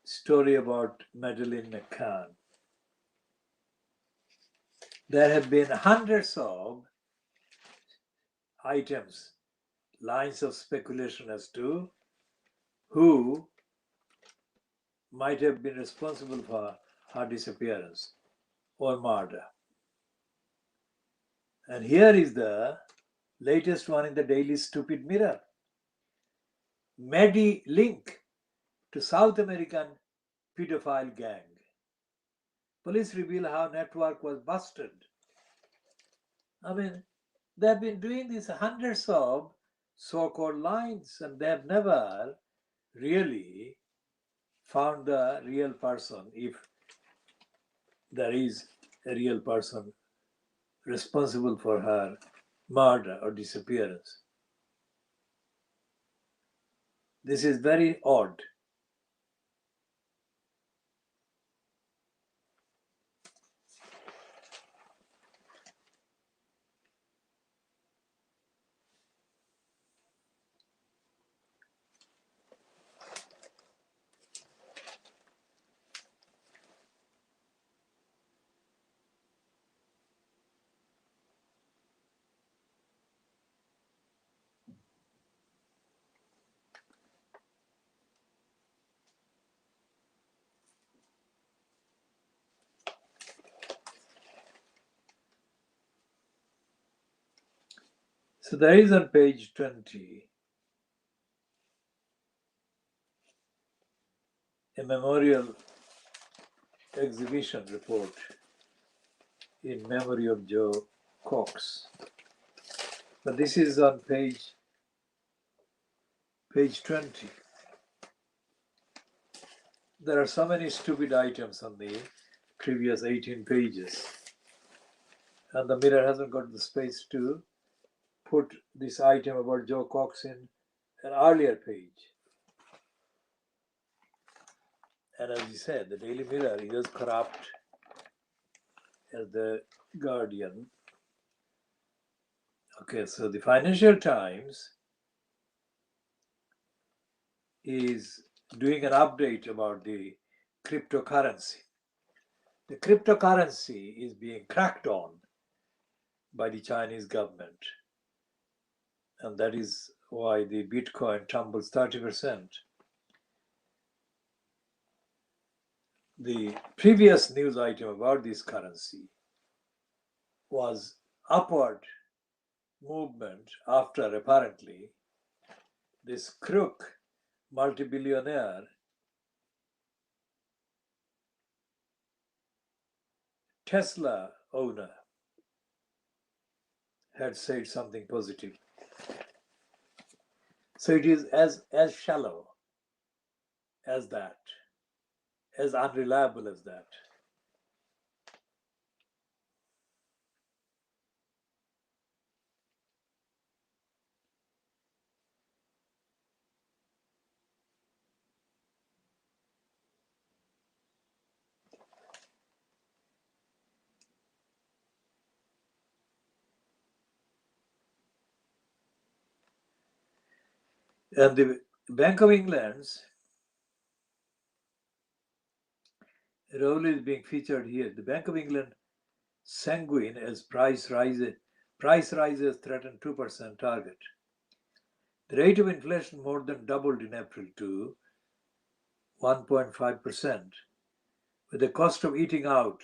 story about Madeleine McCann. There have been hundreds of items, lines of speculation as to who might have been responsible for her disappearance or murder. And here is the latest one in the Daily Stupid Mirror. Maddie link to South American pedophile gang. Police reveal how network was busted. I mean, they have been doing this hundreds of so-called lines, and they have never really found the real person, if there is a real person responsible for her murder or disappearance. This is very odd. So there is on page 20 a memorial exhibition report in memory of Joe Cox. But this is on page 20. There are so many stupid items on the previous 18 pages. And the Mirror hasn't got the space to put this item about Joe Cox in an earlier page. And as he said, the Daily Mirror is as corrupt as the Guardian. Okay, so the Financial Times is doing an update about the cryptocurrency. The cryptocurrency is being cracked on by the Chinese government. And that is why the Bitcoin tumbles 30%. The previous news item about this currency was upward movement after apparently this crook multi-billionaire Tesla owner had said something positive. So it is as shallow as that, as unreliable as that. And the Bank of England's role is being featured here. The Bank of England sanguine as price rises threaten 2% target. The rate of inflation more than doubled in April to 1.5%, with the cost of eating out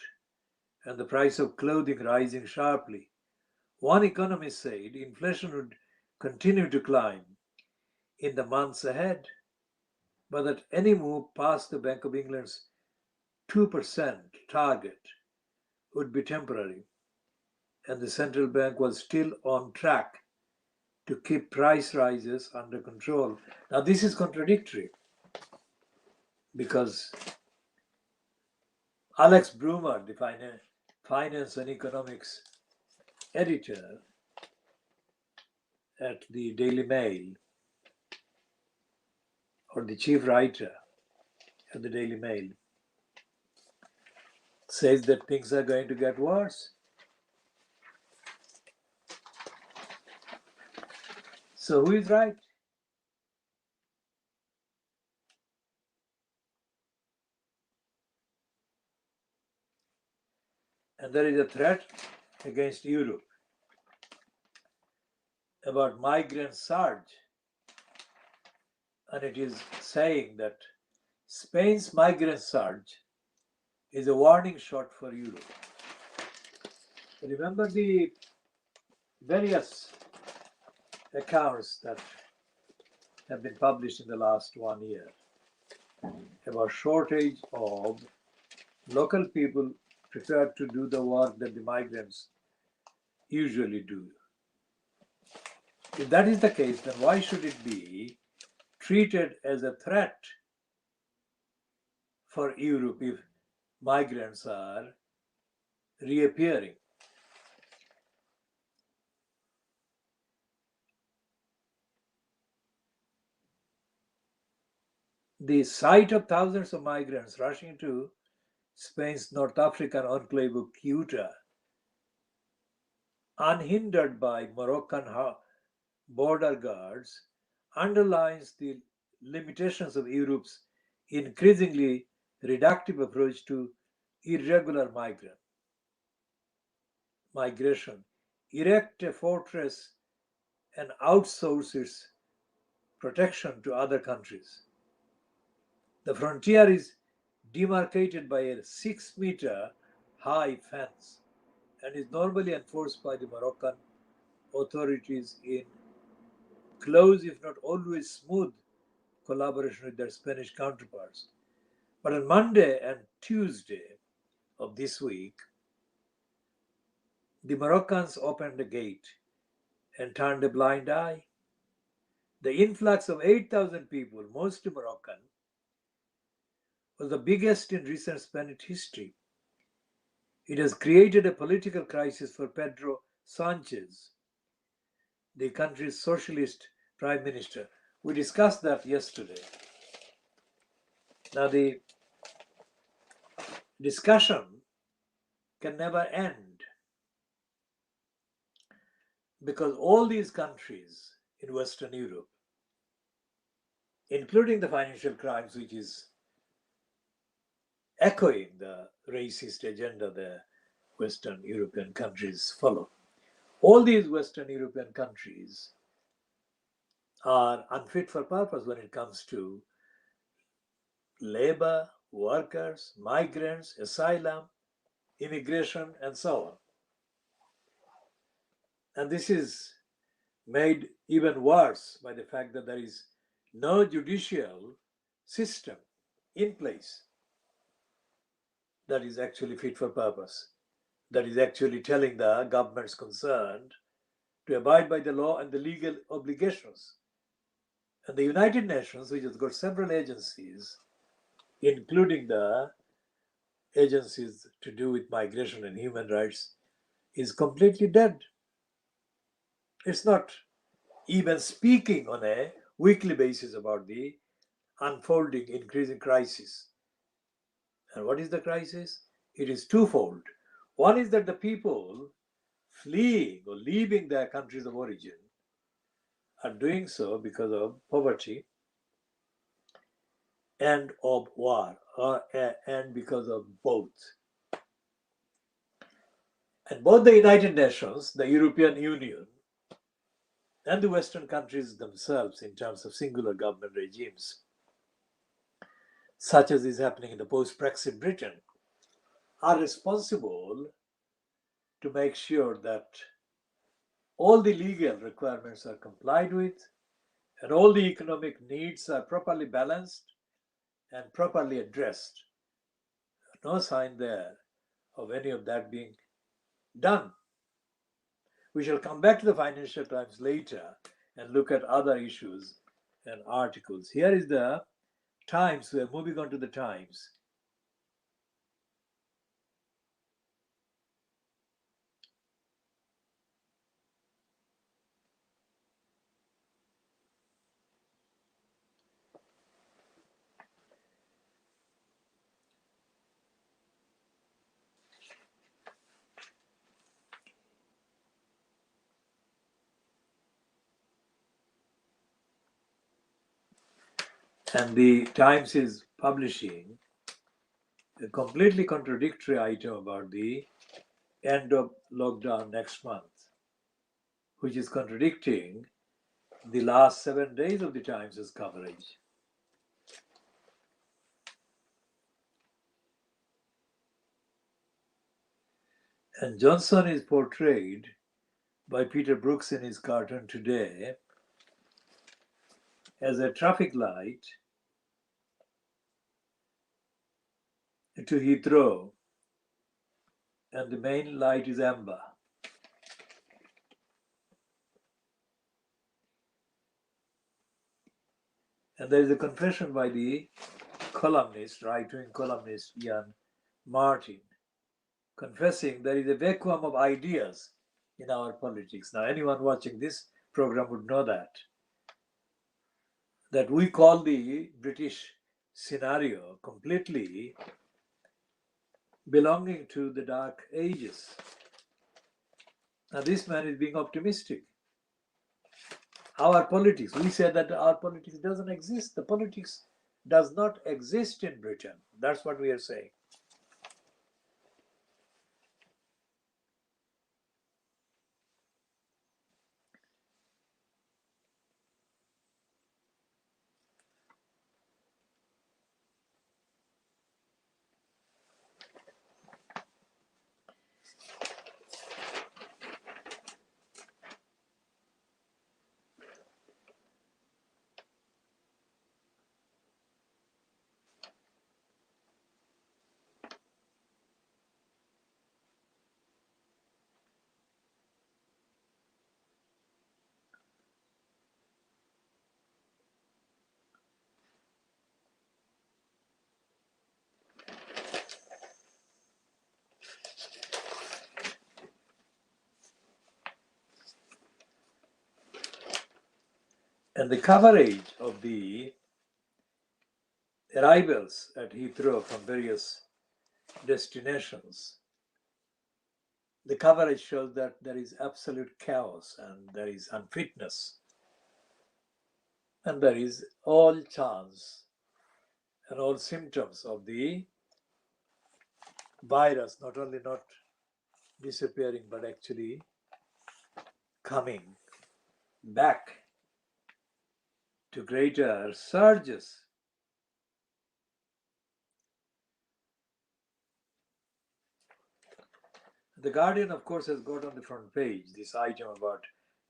and the price of clothing rising sharply. One economist said inflation would continue to climb in the months ahead, but that any move past the Bank of England's 2% target would be temporary, and the central bank was still on track to keep price rises under control. Now, this is contradictory because Alex Brumer, the finance and economics editor at the Daily Mail, or the chief writer at the Daily Mail, says that things are going to get worse. So who is right? And there is a threat against Europe about migrant surge. And it is saying that Spain's migrant surge is a warning shot for Europe. Remember the various accounts that have been published in the last 1 year about shortage of local people prepared to do the work that the migrants usually do. If that is the case, then why should it be treated as a threat for Europe if migrants are reappearing? The sight of thousands of migrants rushing to Spain's North African enclave of Ceuta, unhindered by Moroccan border guards, underlines the limitations of Europe's increasingly reductive approach to irregular migration. Erect a fortress and outsource its protection to other countries. The frontier is demarcated by a 6-meter high fence and is normally enforced by the Moroccan authorities in close, if not always smooth, collaboration with their Spanish counterparts. But on Monday and Tuesday of this week, the Moroccans opened the gate and turned a blind eye. The influx of 8,000 people, mostly Moroccan, was the biggest in recent Spanish history. It has created a political crisis for Pedro Sanchez, the country's socialist prime minister. We discussed that yesterday. Now, the discussion can never end because all these countries in Western Europe, including the financial crimes, which is echoing the racist agenda the Western European countries follow, all these Western European countries are unfit for purpose when it comes to labor, workers, migrants, asylum, immigration, and so on. And this is made even worse by the fact that there is no judicial system in place that is actually fit for purpose, that is actually telling the governments concerned to abide by the law and the legal obligations. And the United Nations, which has got several agencies, including the agencies to do with migration and human rights, is completely dead. It's not even speaking on a weekly basis about the unfolding, increasing crisis. And what is the crisis? It is twofold. One is that the people fleeing or leaving their countries of origin are doing so because of poverty and of war, and because of both. And both the United Nations, the European Union, and the Western countries themselves, in terms of singular government regimes, such as is happening in the post-Brexit Britain, are responsible to make sure that all the legal requirements are complied with and all the economic needs are properly balanced and properly addressed. No sign there of any of that being done. We shall come back to the Financial Times later and look at other issues and articles. Here is the Times. We are moving on to the Times. And the Times is publishing a completely contradictory item about the end of lockdown next month, which is contradicting the last 7 days of the Times' coverage. And Johnson is portrayed by Peter Brooks in his cartoon today as a traffic light to Heathrow, and the main light is amber. And there is a confession by the columnist, right-wing columnist Ian Martin, confessing there is a vacuum of ideas in our politics. Now, anyone watching this program would know that we call the British scenario completely belonging to the Dark Ages. Now, this man is being optimistic. Our politics, we say that our politics doesn't exist. The politics does not exist in Britain. That's what we are saying. And the coverage of the arrivals at Heathrow from various destinations, the coverage shows that there is absolute chaos and there is unfitness and there is all chance and all symptoms of the virus not only not disappearing but actually coming back to greater surges. The Guardian, of course, has got on the front page this item about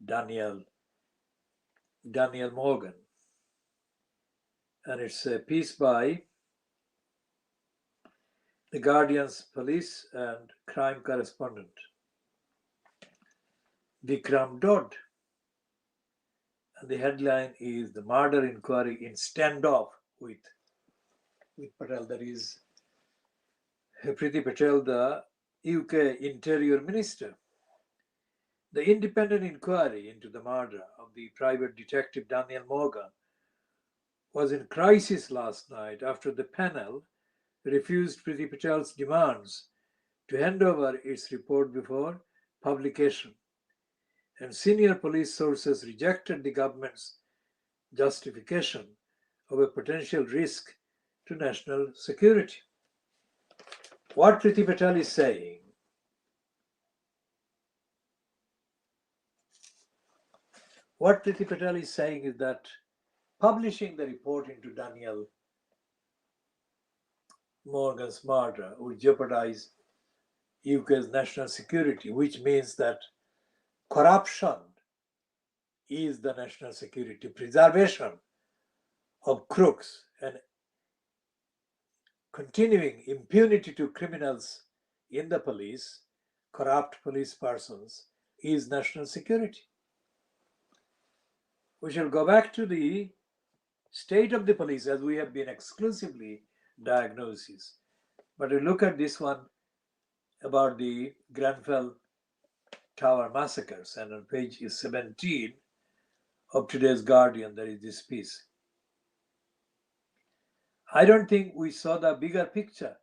Daniel Morgan, and it's a piece by the Guardian's police and crime correspondent Vikram Dodd. And the headline is "The Murder Inquiry in Standoff with Patel." That is Priti Patel, the UK Interior Minister. The independent inquiry into the murder of the private detective Daniel Morgan was in crisis last night after the panel refused Priti Patel's demands to hand over its report before publication, and senior police sources rejected the government's justification of a potential risk to national security. What Priti Patel is saying is that publishing the report into Daniel Morgan's murder would jeopardize UK's national security, which means that corruption is the national security, preservation of crooks and continuing impunity to criminals in the police, corrupt police persons, is national security. We shall go back to the state of the police as we have been exclusively diagnosis. But we look at this one about the Grenfell Tower massacres, and on page 17 of today's Guardian there is this piece. I don't think we saw the bigger picture.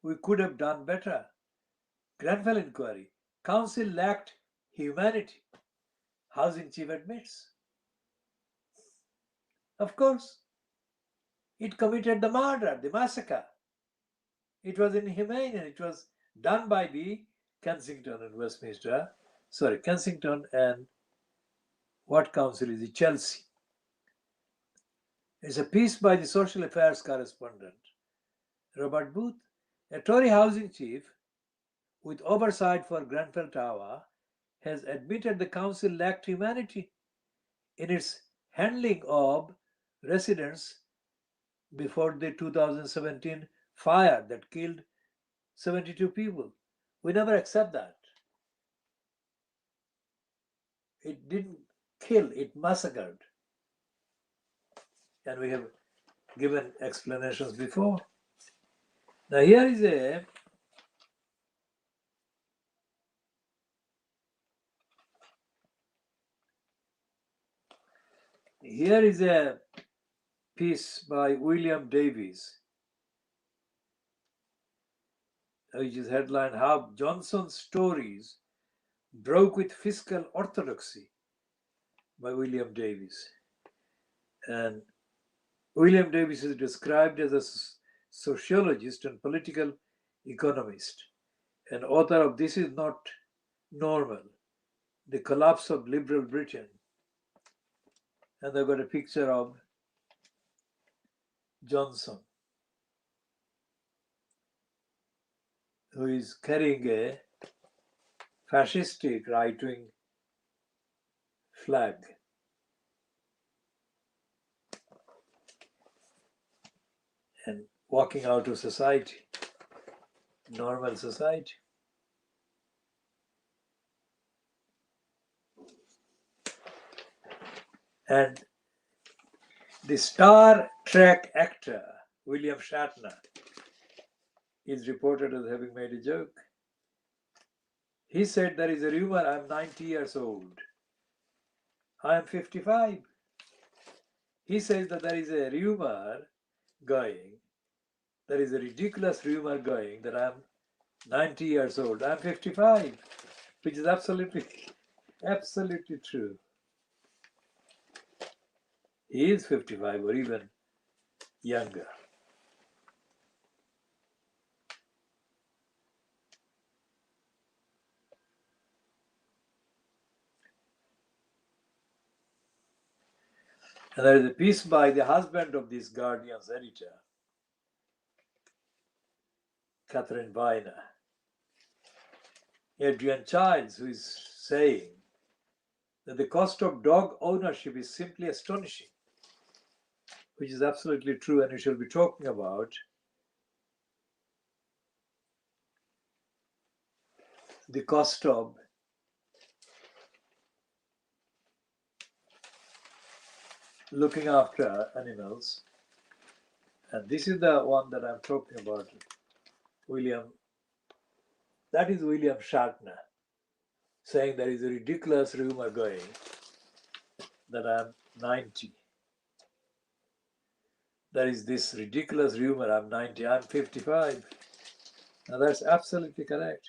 We could have done better. Grenfell inquiry. Council lacked humanity. Housing chief admits. Of course, it committed the murder, the massacre. It was inhumane and it was done by the Kensington and Westminster. Sorry, Kensington and what council is it? Chelsea. It's a piece by the social affairs correspondent Robert Booth, a Tory housing chief with oversight for Grenfell Tower, has admitted the council lacked humanity in its handling of residents before the 2017 fire that killed 72 people. We never accept that. It didn't kill, it massacred. And we have given explanations before. Now here is a piece by William Davies, which is headlined "How Johnson's Stories Broke with Fiscal Orthodoxy" by William Davies. And William Davies is described as a sociologist and political economist, and author of "This Is Not Normal: The Collapse of Liberal Britain." And they've got a picture of Johnson, who is carrying a fascistic right-wing flag. And walking out of society, normal society. And the Star Trek actor William Shatner is reported as having made a joke. He said, "There is a rumor I'm 90 years old. I am 55. He says that there is a rumor going, there is a ridiculous rumor going that I'm 90 years old. I'm 55, which is absolutely true. He is 55 or even younger. And there is a piece by the husband of this Guardian's editor, Catherine Viner, Adrian Childs, who is saying that the cost of dog ownership is simply astonishing, which is absolutely true, and we shall be talking about the cost of looking after animals. And this is the one that I'm talking about, that is William Shatner, saying there is a ridiculous rumor going that I'm 90. There is this ridiculous rumor I'm 90, I'm 55. Now that's absolutely correct.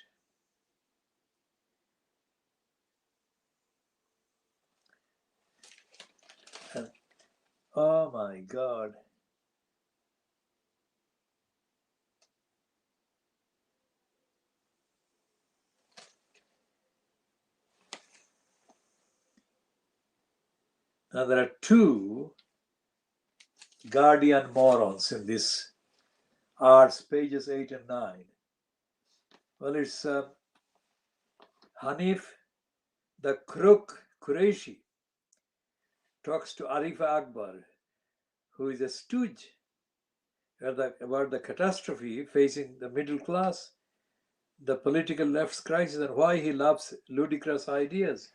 And, oh my God. Now there are two Guardian morons in this arts, pages 8 and 9. Well, it's Hanif the crook Qureshi talks to Arifa Akbar, who is a stooge about the catastrophe facing the middle class, the political left's crisis, and why he loves ludicrous ideas.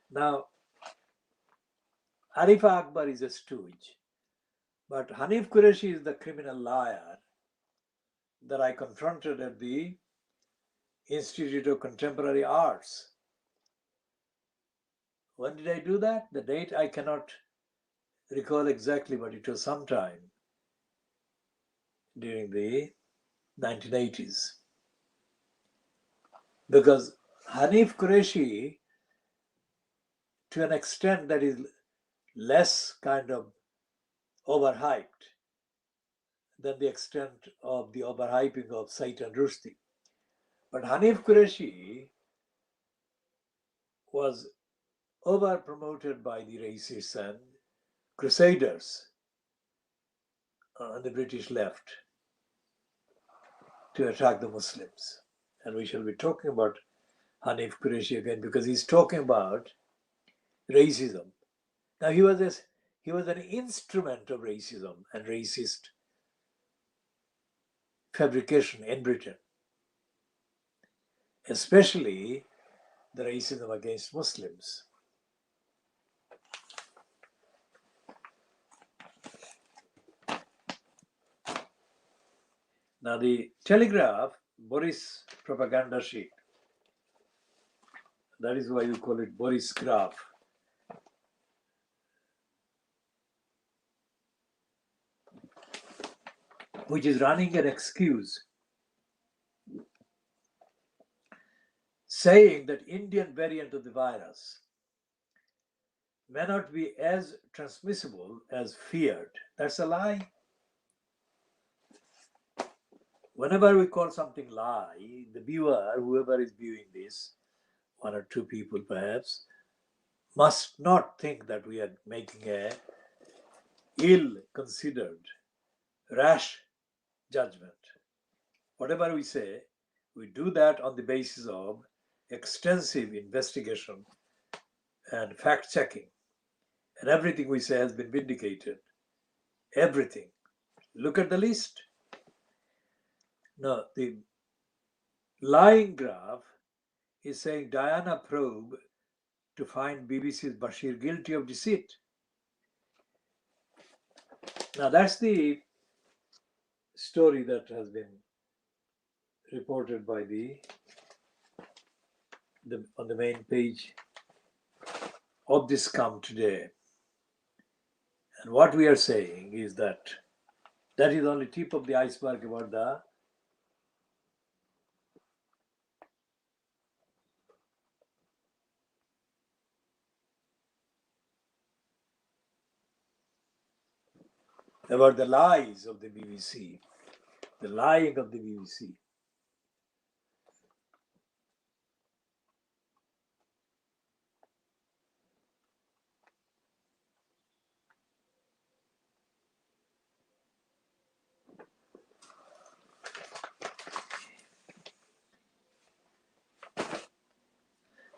Now, Arifa Akbar is a stooge, but Hanif Qureshi is the criminal liar that I confronted at the Institute of Contemporary Arts. When did I do that? The date I cannot recall exactly, but it was sometime during the 1980s. Because Hanif Qureshi, to an extent that is less kind of overhyped than the extent of the overhyping of Saitan Rushdie. But Hanif Qureshi was over promoted by the racists and crusaders on the British left to attack the Muslims. And we shall be talking about Hanif Qureshi again because he's talking about racism. Now he was an instrument of racism and racist fabrication in Britain, especially the racism against Muslims. Now the Telegraph, Boris propaganda sheet, that is why you call it Boris Graph. Which is running an excuse saying that Indian variant of the virus may not be as transmissible as feared. That's a lie. Whenever we call something lie, the viewer, whoever is viewing this, one or two people perhaps, must not think that we are making a ill-considered, rash judgment. Whatever we say, we do that on the basis of extensive investigation and fact-checking. And everything we say has been vindicated. Everything. Look at the list. Now, the lying graph is saying Diana probe to find BBC's Bashir guilty of deceit. Now, that's the story that has been reported by on the main page of this Come today. And what we are saying is that is only tip of the iceberg about the lies of the BBC, the lying of the BBC.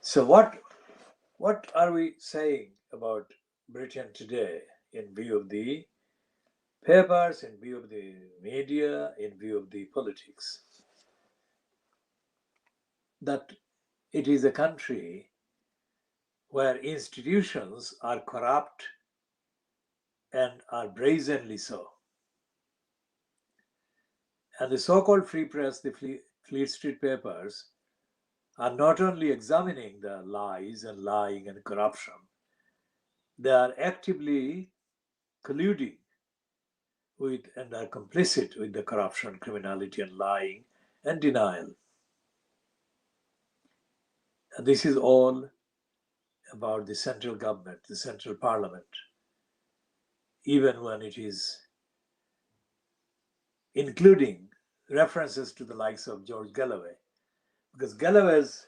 So what are we saying about Britain today in view of the papers, in view of the media, in view of the politics? That it is a country where institutions are corrupt and are brazenly so. And the so-called free press, the Fleet Street papers, are not only examining the lies and lying and corruption, they are actively colluding with and are complicit with the corruption, criminality, and lying and denial. And this is all about the central government, the central parliament, even when it is including references to the likes of George Galloway, because Galloway's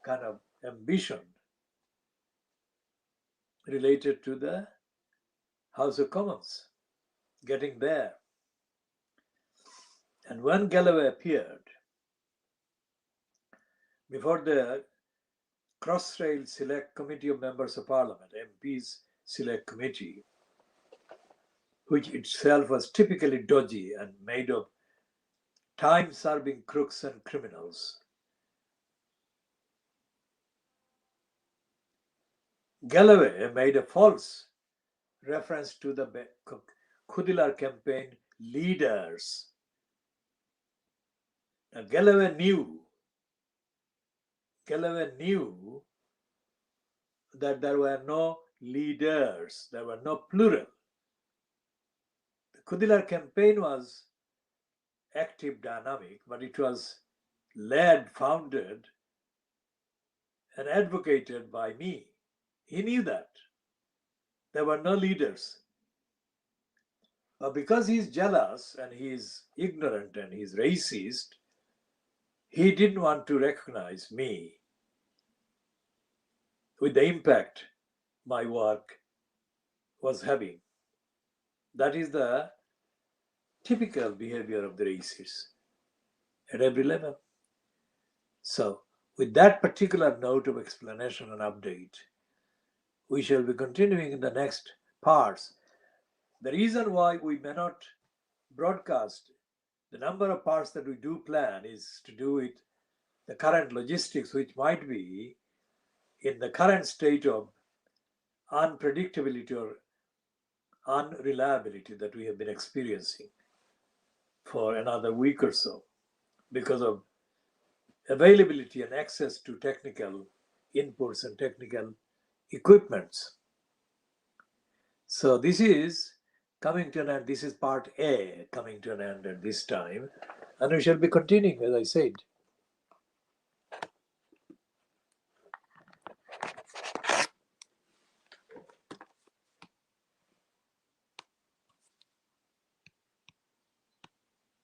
kind of ambition related to the House of Commons, getting there. And when Galloway appeared before the Crossrail Select Committee of Members of Parliament, MPs Select Committee, which itself was typically dodgy and made of time-serving crooks and criminals, Galloway made a false reference to the Khoodeelaar campaign leaders. Now, Galloway knew that there were no leaders, there were no plural. The Khoodeelaar campaign was active, dynamic, but it was led, founded, and advocated by me. He knew that. There were no leaders. But because he's jealous and he's ignorant and he's racist, he didn't want to recognize me with the impact my work was having. That is the typical behavior of the racists at every level. So, with that particular note of explanation and update, we shall be continuing in the next parts. The reason why we may not broadcast the number of parts that we do plan is to do with the current logistics, which might be in the current state of unpredictability or unreliability that we have been experiencing for another week or so because of availability and access to technical inputs and technical equipments. So this is coming to an end. This is part A coming to an end at this time. And we shall be continuing, as I said,